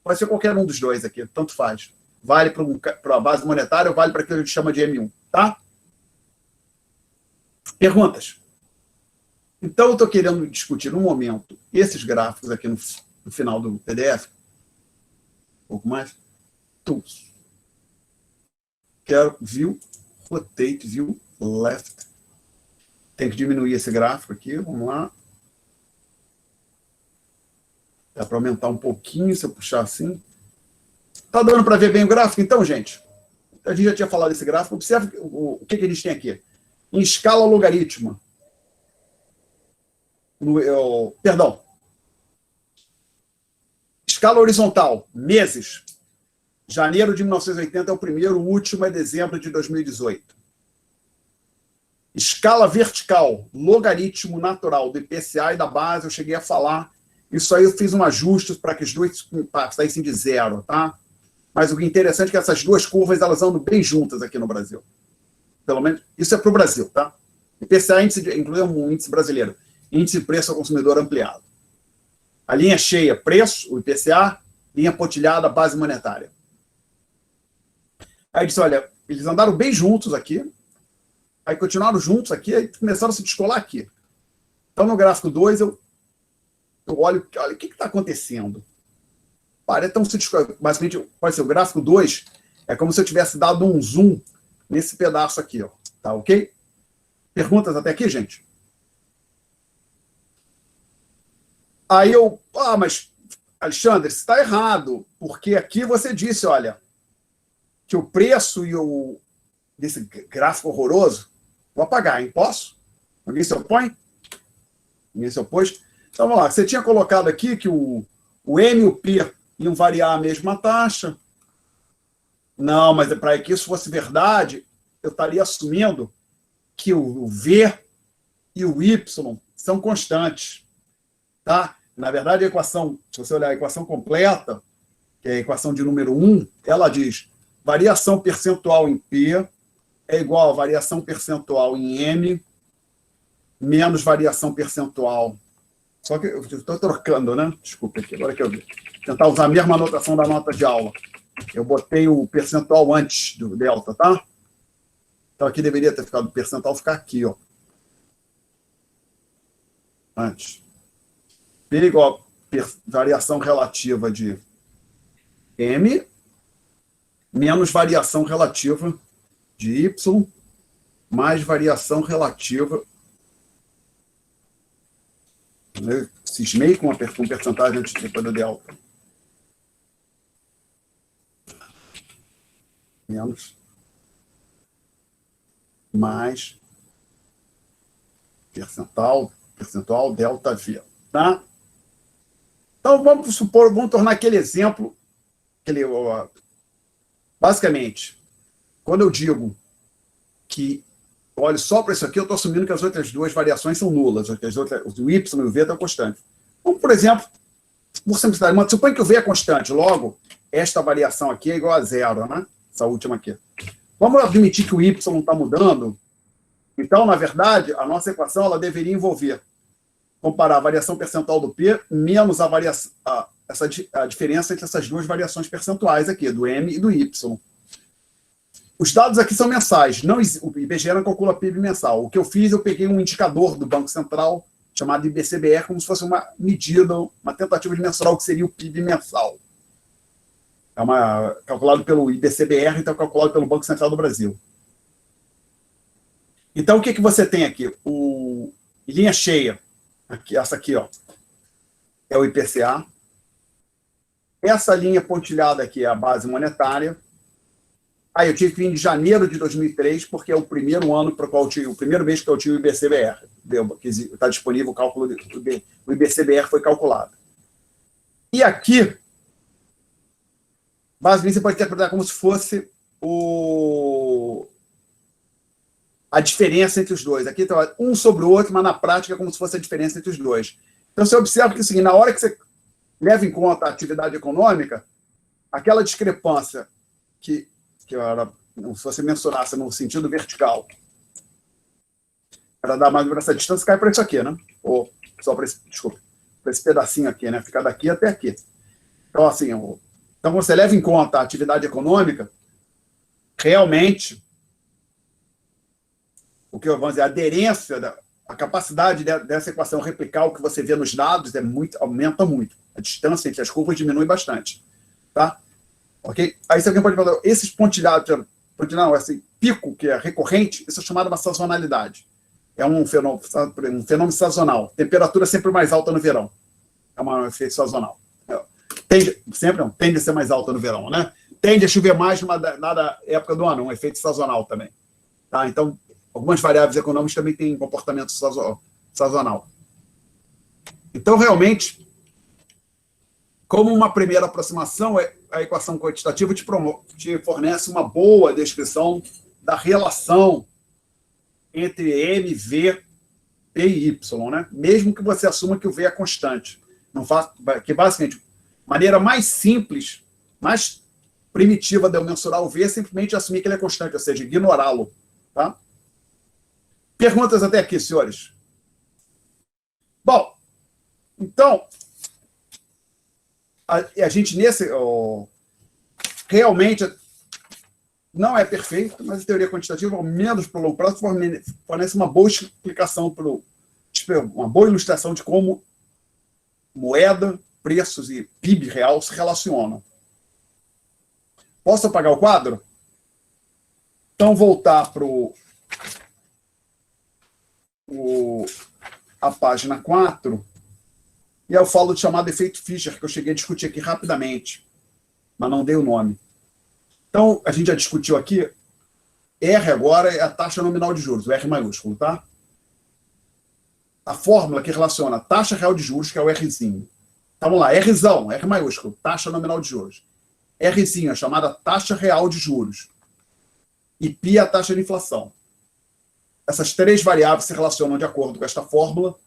Pode ser qualquer um dos dois aqui, tanto faz. Vale para a base monetária ou vale para aquilo que a gente chama de M1, tá? Perguntas? Então, eu estou querendo discutir, no momento, esses gráficos aqui no final do PDF. Um pouco mais. Tools. Quero View, Rotate, View, Left. Tem que diminuir esse gráfico aqui, vamos lá. Dá para aumentar um pouquinho, se eu puxar assim. Está dando para ver bem o gráfico? Então, gente, a gente já tinha falado desse gráfico. Observe o que a gente tem aqui. Em escala logarítmica. Perdão. Escala horizontal, meses. Janeiro de 1980 é o primeiro, o último é dezembro de 2018. Escala vertical, logaritmo natural do IPCA e da base, eu cheguei a falar. Isso aí eu fiz um ajuste para que os dois saíssem de 0, tá? Mas o interessante é que essas duas curvas elas andam bem juntas aqui no Brasil. Pelo menos, isso é para o Brasil, tá? IPCA, inclusive um índice brasileiro. Índice de preço ao consumidor ampliado. A linha cheia, preço, o IPCA, linha pontilhada, base monetária. Aí disse, olha, eles andaram bem juntos aqui, aí continuaram juntos aqui, aí começaram a se descolar aqui. Então, no gráfico 2, eu olho o que está acontecendo. Então, basicamente, pode ser o gráfico 2, é como se eu tivesse dado um zoom nesse pedaço aqui, ó. Tá ok? Perguntas até aqui, gente? Aí mas, Alexandre, isso está errado, porque aqui você disse, olha, que o preço desse gráfico horroroso, vou apagar, hein? Posso? Alguém se opõe? Ninguém se opôs? Então, vamos lá. Você tinha colocado aqui que o M e o P iam variar a mesma taxa. Não, mas para que isso fosse verdade, eu estaria assumindo que o V e o Y são constantes. Tá? Na verdade, a equação, se você olhar a equação completa, que é a equação de número 1, ela diz variação percentual em P é igual a variação percentual em M menos variação percentual. Só que eu estou trocando, né? Desculpa aqui, agora que eu vi. Tentar usar a mesma anotação da nota de aula. Eu botei o percentual antes do delta, tá? Então aqui deveria ter ficado o percentual, ficar aqui, ó. Antes. P igual a variação relativa de M menos variação relativa de Y mais variação relativa. Eu cismei com um percentagem antes depois do delta. Menos mais percentual delta V, tá? Então vamos supor, vamos tornar aquele exemplo, basicamente, quando eu digo que olhe só para isso aqui, eu estou assumindo que as outras duas variações são nulas, o Y e o V estão constantes. Vamos, por exemplo, por simplicidade, suponha que o V é constante, logo, esta variação aqui é igual a zero, né? Essa última aqui. Vamos admitir que o Y está mudando. Então, na verdade, a nossa equação ela deveria envolver comparar a variação percentual do P menos a diferença entre essas duas variações percentuais aqui, do M e do Y. Os dados aqui são mensais. O IBGE não calcula PIB mensal. O que eu fiz, eu peguei um indicador do Banco Central, chamado IBCBR, como se fosse uma medida, uma tentativa de mensurar o que seria o PIB mensal. Calculado pelo IBCBR, então calculado pelo Banco Central do Brasil. Então, o que você tem aqui? Linha cheia, essa aqui, ó, é o IPCA. Essa linha pontilhada aqui é a base monetária. Aí eu tive que vir de janeiro de 2003, porque é o primeiro ano para qual o primeiro mês que eu tive o IBCBR. Está disponível o cálculo, o IBCBR foi calculado. E aqui, basicamente, você pode interpretar como se fosse a diferença entre os dois. Aqui está um sobre o outro, mas na prática é como se fosse a diferença entre os dois. Então, você observa que, assim, na hora que você leva em conta a atividade econômica, aquela discrepância que era, se você mensurasse no sentido vertical, para dar mais para essa distância, cai para isso aqui, né? Ou só para esse, desculpa, para esse pedacinho aqui, né? Ficar daqui até aqui. Então, assim, então você leva em conta a atividade econômica, realmente, o que vamos dizer, a aderência, a capacidade dessa equação replicar o que você vê nos dados aumenta muito. A distância entre as curvas diminui bastante. Tá? Ok? Aí se alguém pode falar, esses pontilhados, esse pico que é recorrente, isso é chamado uma sazonalidade. É um fenômeno sazonal. Temperatura sempre mais alta no verão. É um efeito sazonal. Tende a ser mais alta no verão, né? Tende a chover mais numa dada época do ano, um efeito sazonal também. Tá? Então, algumas variáveis econômicas também têm comportamento sazonal. Então, realmente, como uma primeira aproximação, a equação quantitativa te fornece uma boa descrição da relação entre M, V, P e Y, né? Mesmo que você assuma que o V é constante. Que, basicamente, maneira mais simples, mais primitiva de eu mensurar o V é simplesmente assumir que ele é constante, ou seja, ignorá-lo. Tá? Perguntas até aqui, senhores? Bom, então, a gente realmente não é perfeito, mas a teoria quantitativa, ao menos pelo longo prazo, fornece uma boa explicação, uma boa ilustração de como moeda, preços e PIB real se relacionam. Posso apagar o quadro? Então, voltar para a página 4, e eu falo do chamado efeito Fischer, que eu cheguei a discutir aqui rapidamente, mas não dei o nome. Então, a gente já discutiu aqui, R agora é a taxa nominal de juros, o R maiúsculo, tá? A fórmula que relaciona a taxa real de juros, que é o Rzinho. Então, vamos lá, Rzão, R maiúsculo, taxa nominal de juros. Rzinho, a chamada taxa real de juros. e π é a taxa de inflação. Essas três variáveis se relacionam de acordo com esta fórmula,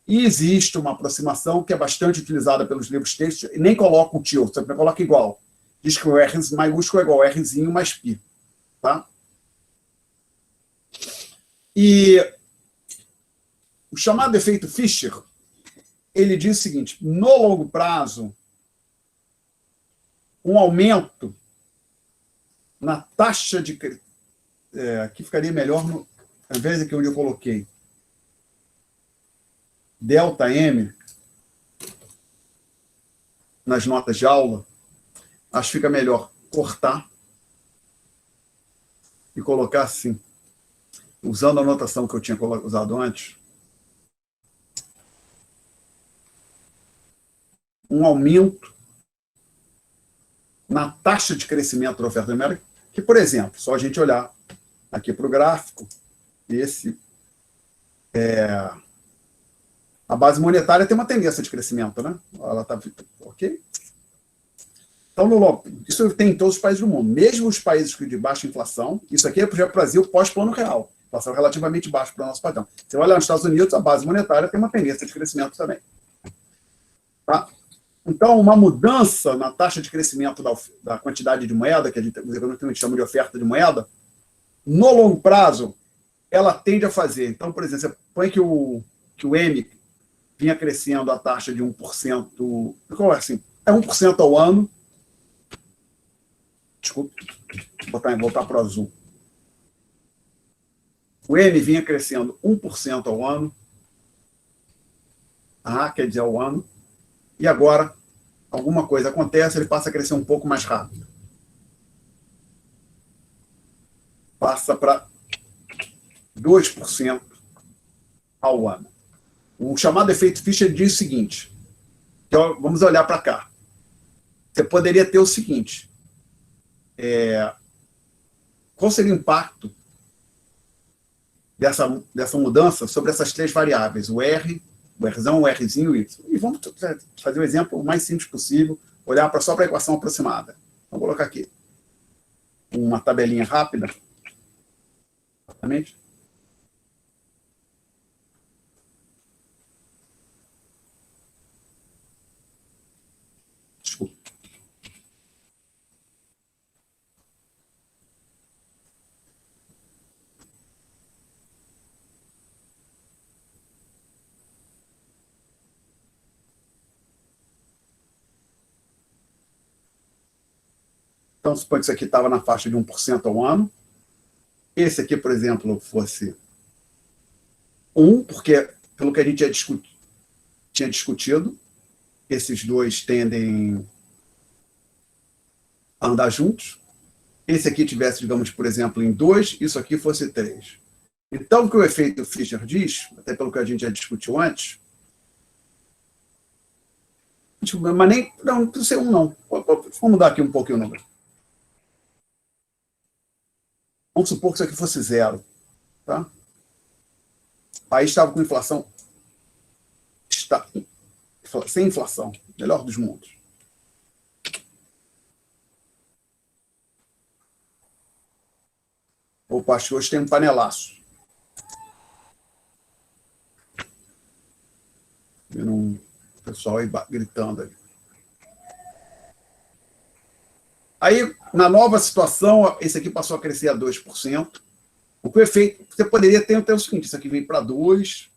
e existe uma aproximação que é bastante utilizada pelos livros textos, e nem coloca o tio, você coloca igual. Diz que o R maiúsculo é igual a Rzinho mais π. Tá? E o chamado efeito Fischer, ele diz o seguinte: no longo prazo, um aumento na taxa de... aqui ficaria melhor, ao invés de que onde eu coloquei ΔM nas notas de aula, acho que fica melhor cortar e colocar assim, usando a notação que eu tinha usado antes, um aumento na taxa de crescimento da oferta numérica, que, por exemplo, só a gente olhar aqui para o gráfico, esse a base monetária tem uma tendência de crescimento, né? Ela está ok? Então, isso tem em todos os países do mundo, mesmo os países de baixa inflação. Isso aqui é o Brasil pós-plano real, inflação relativamente baixa para o nosso padrão. Você vai olhar nos Estados Unidos, a base monetária tem uma tendência de crescimento também. Tá? Então, uma mudança na taxa de crescimento da quantidade de moeda, que os economistas chamam de oferta de moeda, no longo prazo, ela tende a fazer. Então, por exemplo, você põe que o M vinha crescendo a taxa de 1%, qual é assim? É 1% ao ano. Desculpa, voltar para o azul. O M vinha crescendo 1% ao ano. Quer dizer, ao ano. E agora, alguma coisa acontece, ele passa a crescer um pouco mais rápido. Passa para 2% ao ano. O chamado efeito Fischer diz o seguinte, então, vamos olhar para cá. Você poderia ter o seguinte, qual seria o impacto dessa mudança sobre essas três variáveis, o R, o Rzão, o Rzinho e o Y. E vamos fazer o exemplo o mais simples possível, olhar só para a equação aproximada. Vou colocar aqui uma tabelinha rápida. Exatamente. Desculpa. Então, suponho que isso aqui estava na faixa de 1% ao ano. Esse aqui, por exemplo, fosse 1, porque, pelo que a gente tinha discutido, esses dois tendem a andar juntos. Esse aqui tivesse, digamos, por exemplo, em 2, isso aqui fosse 3. Então, o que o efeito Fischer diz, até pelo que a gente já discutiu antes, mas nem, não precisa ser 1, não. Vamos mudar aqui um pouquinho o número. Vamos supor que isso aqui fosse 0. Tá? O país estava com inflação, sem inflação, melhor dos mundos. Opa, acho que hoje tem um panelaço. Vendo um pessoal aí gritando aí. Aí, na nova situação, esse aqui passou a crescer a 2%. O que o efeito, você poderia ter o seguinte, isso aqui vem para 2,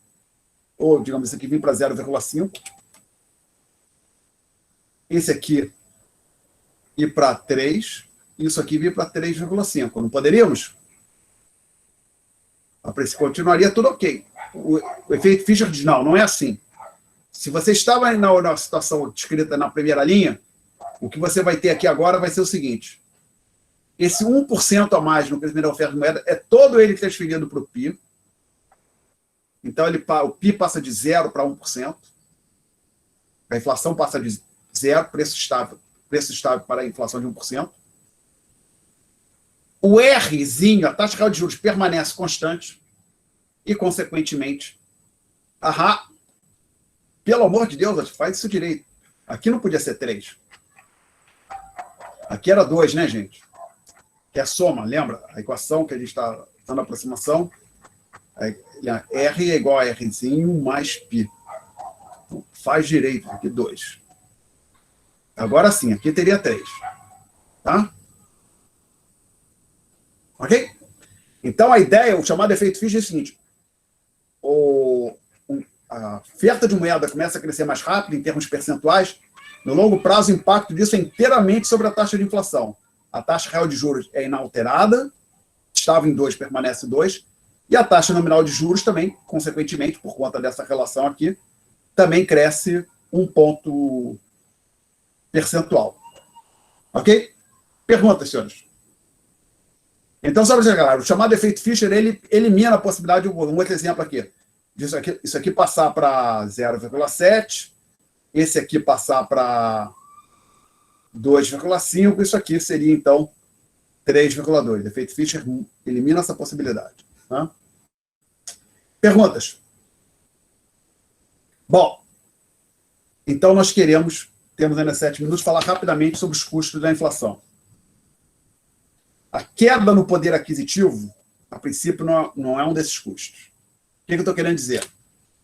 ou, digamos, isso aqui vem para 0,5. Esse aqui ir para 3, isso aqui vir para 3,5. Não poderíamos? Continuaria tudo ok. O efeito Fischer diz, não é assim. Se você estava na situação descrita na primeira linha, o que você vai ter aqui agora vai ser o seguinte. Esse 1% a mais no crescimento da oferta de moeda é todo ele transferido para o PI. Então, o PI passa de 0 para 1%. A inflação passa de 0, preço estável para a inflação de 1%. O Rzinho, a taxa real de juros, permanece constante e, consequentemente, pelo amor de Deus, faz isso direito. Aqui não podia ser 3. Aqui era 2, né, gente? que é a soma, lembra? A equação que a gente está na aproximação, R é igual a Rzinho mais π. Então, faz direito, aqui 2. Agora sim, aqui teria 3. Tá? Ok? Então, a ideia, o chamado efeito Fischer é o seguinte: a oferta de moeda começa a crescer mais rápido em termos percentuais. No longo prazo, o impacto disso é inteiramente sobre a taxa de inflação. A taxa real de juros é inalterada, estava em 2, permanece 2, e a taxa nominal de juros também, consequentemente, por conta dessa relação aqui, também cresce 1 ponto percentual. Ok? Perguntas, senhores? Então, só para dizer, galera, o chamado efeito Fischer, ele elimina a possibilidade, um outro exemplo aqui, isso aqui passar para 0,7, esse aqui passar para 2,5, isso aqui seria, então, 3,2. O efeito Fischer elimina essa possibilidade. Tá? Perguntas? Bom, então nós temos ainda 7 minutos, falar rapidamente sobre os custos da inflação. A queda no poder aquisitivo, a princípio, não é um desses custos. O que eu estou querendo dizer?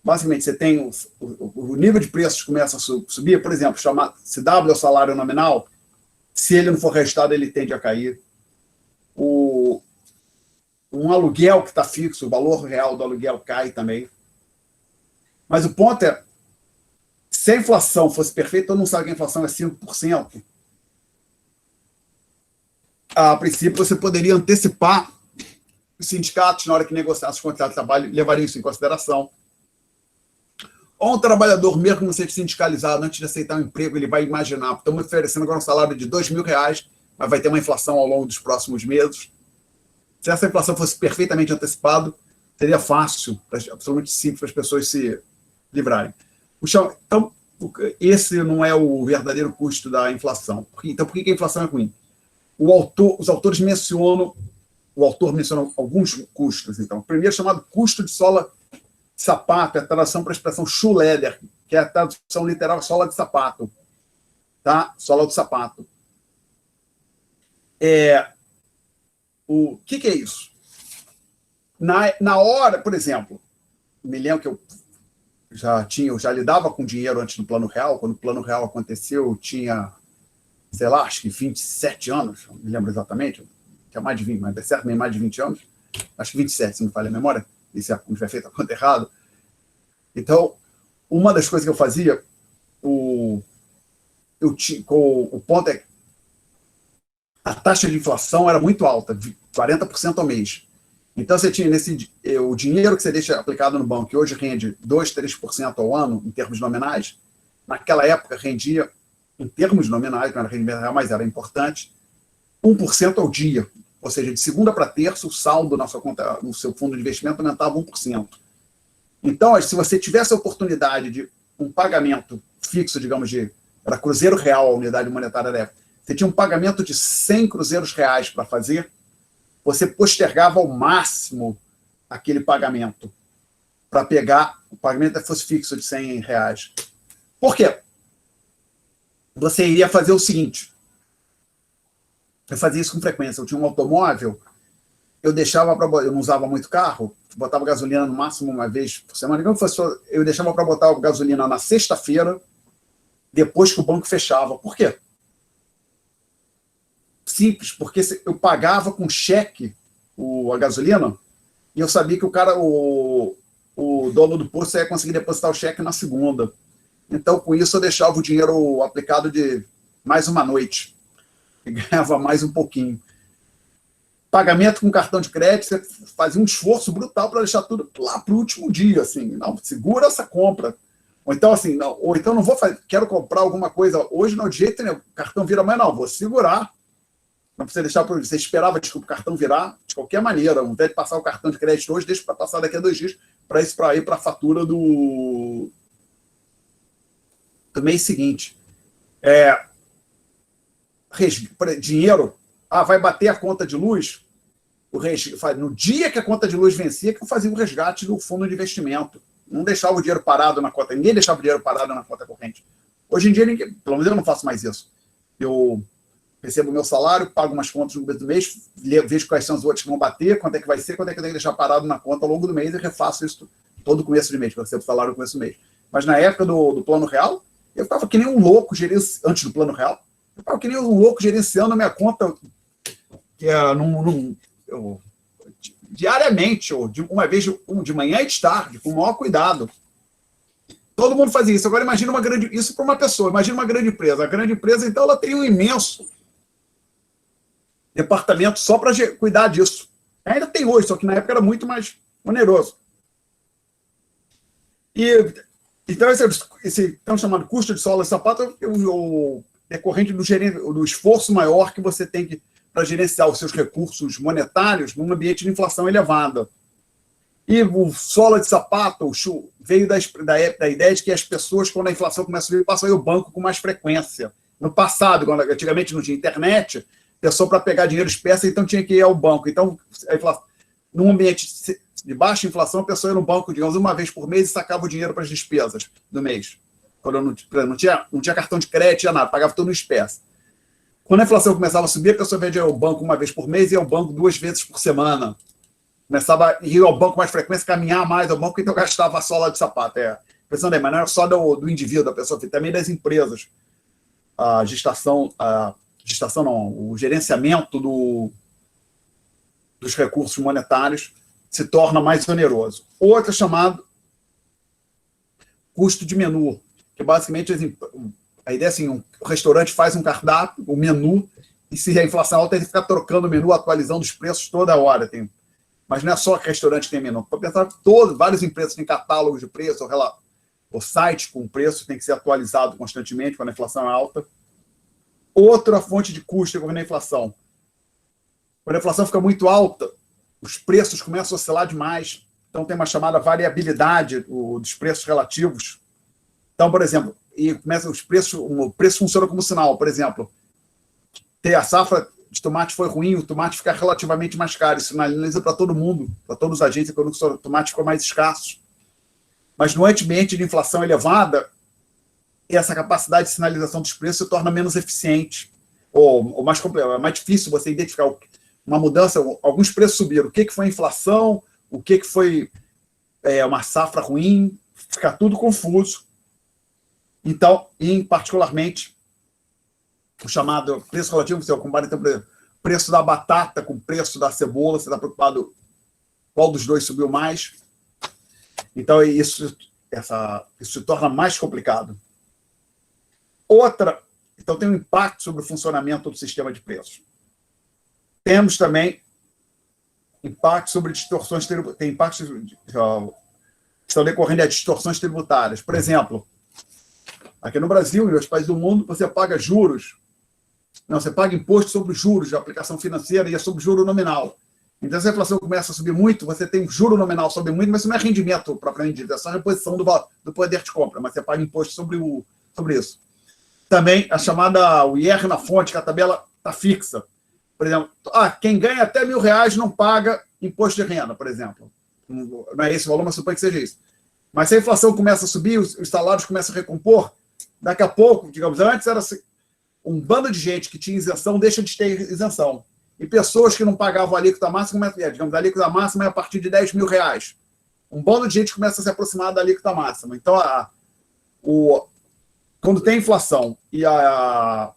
Basicamente, você tem o nível de preços começa a subir, por exemplo, se W é o salário nominal, se ele não for reajustado, ele tende a cair. Um aluguel que está fixo, o valor real do aluguel cai também. Mas o ponto é, se a inflação fosse perfeita, todo mundo sabe que a inflação é 5%. A princípio, você poderia antecipar os sindicatos, na hora que negociassem os contratos de trabalho, levariam isso em consideração. Ou um trabalhador, mesmo que não seja sindicalizado, antes de aceitar um emprego, ele vai imaginar, estamos oferecendo agora um salário de R$2.000, mas vai ter uma inflação ao longo dos próximos meses. Se essa inflação fosse perfeitamente antecipada, seria fácil, absolutamente simples para as pessoas se livrarem. Então, esse não é o verdadeiro custo da inflação. Então, por que a inflação é ruim? Os autores mencionam, o autor menciona alguns custos. Então, o primeiro chamado custo de sola de sapato, é a tradução para a expressão shoe leather, que é a tradução literal sola de sapato. Tá? Sola de sapato. O que é isso? Na hora, por exemplo, me lembro que eu já lidava com dinheiro antes do Plano Real. Quando o Plano Real aconteceu, eu tinha, sei lá, acho que 27 anos, não me lembro exatamente, tinha mais de 20, mas é certo, mais de 20 anos, acho que 27, se não me falha a memória, e se não tiver feito a conta errada. Então, uma das coisas que eu fazia, o ponto é que a taxa de inflação era muito alta, 40% ao mês. Então, você tinha o dinheiro que você deixa aplicado no banco, que hoje rende 2%, 3% ao ano, em termos nominais, naquela época rendia, em termos nominais, não era rendimento real, mas era importante, 1% ao dia. Ou seja, de segunda para terça, o saldo na sua conta, no seu fundo de investimento aumentava 1%. Então, se você tivesse a oportunidade de um pagamento fixo, digamos, era Cruzeiro Real, a unidade monetária da época, você tinha um pagamento de 100 cruzeiros reais para fazer, você postergava ao máximo aquele pagamento para pegar o pagamento que fosse fixo de 100 reais. Por quê? Você iria fazer o seguinte, eu fazia isso com frequência, eu tinha um automóvel, eu não usava muito carro, botava gasolina no máximo uma vez por semana, eu deixava para botar gasolina na sexta-feira, depois que o banco fechava. Por quê? Simples, porque eu pagava com cheque a gasolina e eu sabia que o dono do posto ia conseguir depositar o cheque na segunda. Então, com isso, eu deixava o dinheiro aplicado de mais uma noite e ganhava mais um pouquinho. Pagamento com cartão de crédito, você fazia um esforço brutal para deixar tudo lá para o último dia, assim, não, segura essa compra. Ou então, assim, não, ou então não vou fazer, quero comprar alguma coisa hoje, não, de jeito nenhum, o cartão vira amanhã, não, vou segurar. Não precisa deixar para você esperava o cartão virar de qualquer maneira, ao invés de passar o cartão de crédito hoje, deixa para passar daqui a 2 dias para ir para a fatura do mês seguinte. Dinheiro, vai bater a conta de luz, no dia que a conta de luz vencia, que eu fazia o resgate do fundo de investimento. Não deixava o dinheiro parado na conta, ninguém deixava o dinheiro parado na conta corrente. Hoje em dia, pelo menos eu não faço mais isso. Eu recebo o meu salário, pago umas contas no começo do mês, vejo quais são as outras que vão bater, quanto é que vai ser, quanto é que eu tenho que deixar parado na conta ao longo do mês e refaço isso todo começo de mês, para recebo o salário no começo do mês. Mas na época do Plano Real, eu ficava que nem um louco antes do Plano Real, eu ficava que nem um louco gerenciando a minha conta, que era diariamente, ou uma vez de manhã e de tarde, com o maior cuidado. Todo mundo fazia isso. Agora imagina isso para uma pessoa, imagina uma grande empresa. A grande empresa, então, ela tem um imenso departamento só para cuidar disso. Ainda tem hoje, só que na época era muito mais oneroso. Então, esse tão chamado custo de sola e sapato é o decorrente do esforço maior que você tem para gerenciar os seus recursos monetários num ambiente de inflação elevada. E o sola de sapato veio da ideia de que as pessoas, quando a inflação começa a subir, passam a ir ao banco com mais frequência. No passado, quando antigamente não tinha internet, a pessoa, para pegar dinheiro espécie, então tinha que ir ao banco. Então, num ambiente de baixa inflação, a pessoa ia no banco, digamos, uma vez por mês e sacava o dinheiro para as despesas do mês. Quando não tinha cartão de crédito, tinha nada, pagava tudo em espécie. Quando a inflação começava a subir, a pessoa ia ao banco uma vez por mês e ia ao banco 2 vezes por semana. Começava a ir ao banco com mais frequência, caminhar mais ao banco, então gastava a sola de sapato. Pensando aí, mas não era só do indivíduo, da pessoa, também das empresas. O gerenciamento dos recursos monetários se torna mais oneroso. Outro chamado custo de menu, que basicamente a ideia é assim, o restaurante faz um cardápio, um menu, e se a inflação alta, ele fica trocando o menu, atualizando os preços toda hora. Mas não é só que restaurante tem menu. Para pensar que várias empresas têm catálogos de preço, o site com preço tem que ser atualizado constantemente quando a inflação é alta. Outra fonte de custo é quando a inflação. Quando a inflação fica muito alta, os preços começam a oscilar demais. Então tem uma chamada variabilidade dos preços relativos. Então, por exemplo, o preço funciona como sinal. Por exemplo, a safra de tomate foi ruim, o tomate fica relativamente mais caro. Isso sinaliza para todo mundo, para todos os agentes econômicos, o tomate ficou mais escasso. Mas no ambiente de inflação elevada, essa capacidade de sinalização dos preços se torna menos eficiente, ou mais complexo. É mais difícil você identificar uma mudança, alguns preços subiram. O que foi inflação, o que foi uma safra ruim, fica tudo confuso. Então, particularmente, o chamado preço relativo, você compara, então, por exemplo, o preço da batata com o preço da cebola, você está preocupado qual dos dois subiu mais. Então, isso se torna mais complicado. Então, tem um impacto sobre o funcionamento do sistema de preços. Temos também impacto sobre distorções tributárias. Tem impactos que estão decorrendo de distorções tributárias. Por exemplo, aqui no Brasil e em outros países do mundo, você paga juros. Não, você paga imposto sobre juros de aplicação financeira e é sobre juro nominal. Então, se a inflação começa a subir muito, você tem juro nominal sobe muito, mas isso não é rendimento propriamente dito, é só reposição do poder de compra, mas você paga imposto sobre isso. Também a chamada o IR na fonte, que a tabela está fixa. Por exemplo, quem ganha até R$1.000 não paga imposto de renda, por exemplo. Não é esse o valor, mas suponho que seja isso. Mas se a inflação começa a subir, os salários começam a recompor, daqui a pouco, digamos, antes era um bando de gente que tinha isenção deixa de ter isenção. E pessoas que não pagavam a alíquota máxima, digamos, a alíquota máxima é a partir de R$10.000. Um bando de gente começa a se aproximar da alíquota máxima. Então, quando tem inflação e a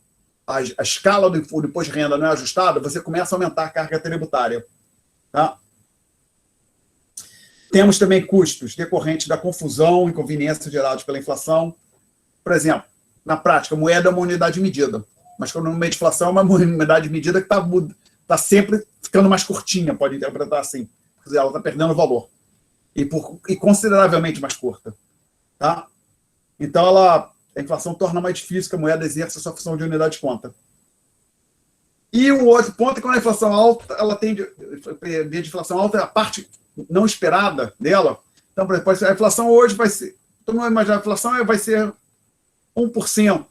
escala do imposto de renda não é ajustada, você começa a aumentar a carga tributária. Tá? Temos também custos decorrentes da confusão e inconveniência gerados pela inflação. Por exemplo, na prática, moeda é uma unidade de medida, mas quando uma inflação é uma unidade de medida que está sempre ficando mais curtinha, pode interpretar assim. Quer dizer, ela está perdendo valor. E consideravelmente mais curta. Tá? Então, a inflação torna mais difícil que a moeda exerça a sua função de unidade de conta. E o outro ponto é que quando a inflação alta, ela tem de inflação alta, a parte não esperada dela. Então, por exemplo, a inflação hoje vai ser, todo mundo imagina, a inflação vai ser 1%.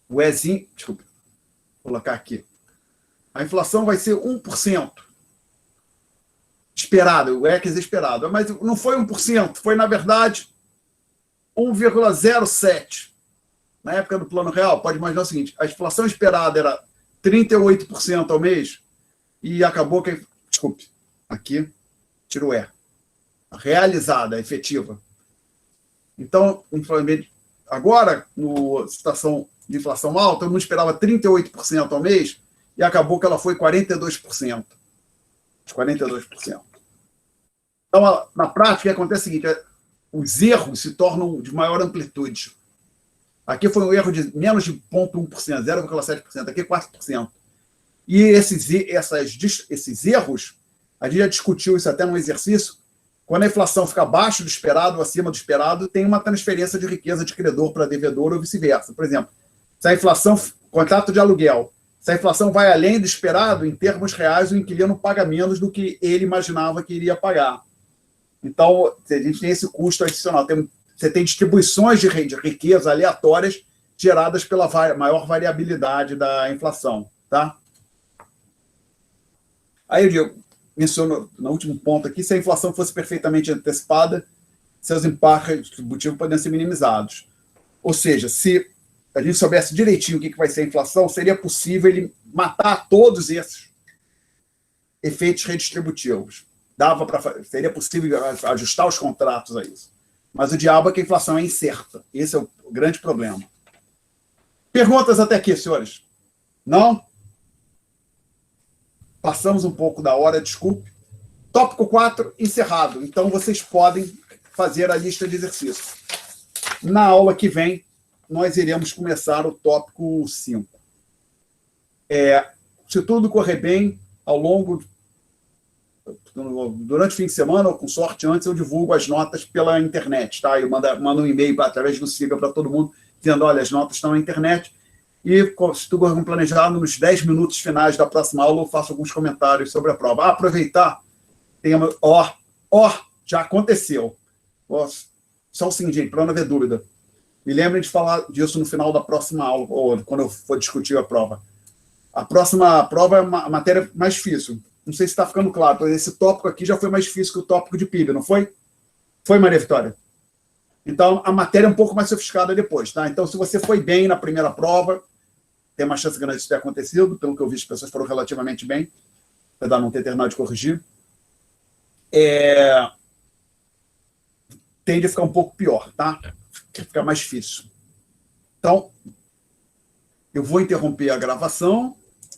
O Ezinho, desculpa, vou colocar aqui. A inflação vai ser 1%. Esperado, o ECS esperado. Mas não foi 1%, foi, na verdade, 1,07%. na época do Plano Real, pode imaginar o seguinte, a inflação esperada era 38% ao mês e acabou que... Desculpe, aqui, tiro o E. A realizada, a efetiva. Então, agora, na situação de inflação alta, todo mundo esperava 38% ao mês e acabou que ela foi 42%. 42%. Então, na prática, o que acontece é o seguinte, os erros se tornam de maior amplitude. Aqui foi um erro de menos de 0,1%, 0,7%, aqui 4%. E esses erros, a gente já discutiu isso até num exercício, quando a inflação fica abaixo do esperado ou acima do esperado, tem uma transferência de riqueza de credor para devedor ou vice-versa. Por exemplo, se a inflação, contrato de aluguel, se a inflação vai além do esperado, em termos reais, o inquilino paga menos do que ele imaginava que iria pagar. Então, a gente tem esse custo adicional. Você tem distribuições de riqueza aleatórias geradas pela maior variabilidade da inflação. Tá? Aí eu digo, menciono no último ponto aqui, se a inflação fosse perfeitamente antecipada, seus impactos distributivos poderiam ser minimizados. Ou seja, se a gente soubesse direitinho o que vai ser a inflação, seria possível ele matar todos esses efeitos redistributivos. Seria possível ajustar os contratos a isso. Mas o diabo é que a inflação é incerta. Esse é o grande problema. Perguntas até aqui, senhores? Não? Passamos um pouco da hora, desculpe. Tópico 4, encerrado. Então, vocês podem fazer a lista de exercícios. Na aula que vem, nós iremos começar o tópico 5. Se tudo correr bem, durante o fim de semana, ou com sorte antes, eu divulgo as notas pela internet. Tá? Eu mando um e-mail através do Siga para todo mundo, dizendo, olha, as notas estão na internet. E, se tudo correr planejado, nos 10 minutos finais da próxima aula, eu faço alguns comentários sobre a prova. Aproveitar, já aconteceu. Só o seguinte, gente, para não haver dúvida. Me lembrem de falar disso no final da próxima aula, ou quando eu for discutir a prova. A próxima prova é uma matéria mais difícil. Não sei se está ficando claro, esse tópico aqui já foi mais difícil que o tópico de PIB, não foi? Foi, Maria Vitória? Então, a matéria é um pouco mais sofisticada depois, tá? Então, se você foi bem na primeira prova, tem uma chance grande de ter acontecido, pelo que eu vi, as pessoas foram relativamente bem, apesar de não ter terminado de corrigir. Tende a ficar um pouco pior, tá? Fica mais difícil. Então, eu vou interromper a gravação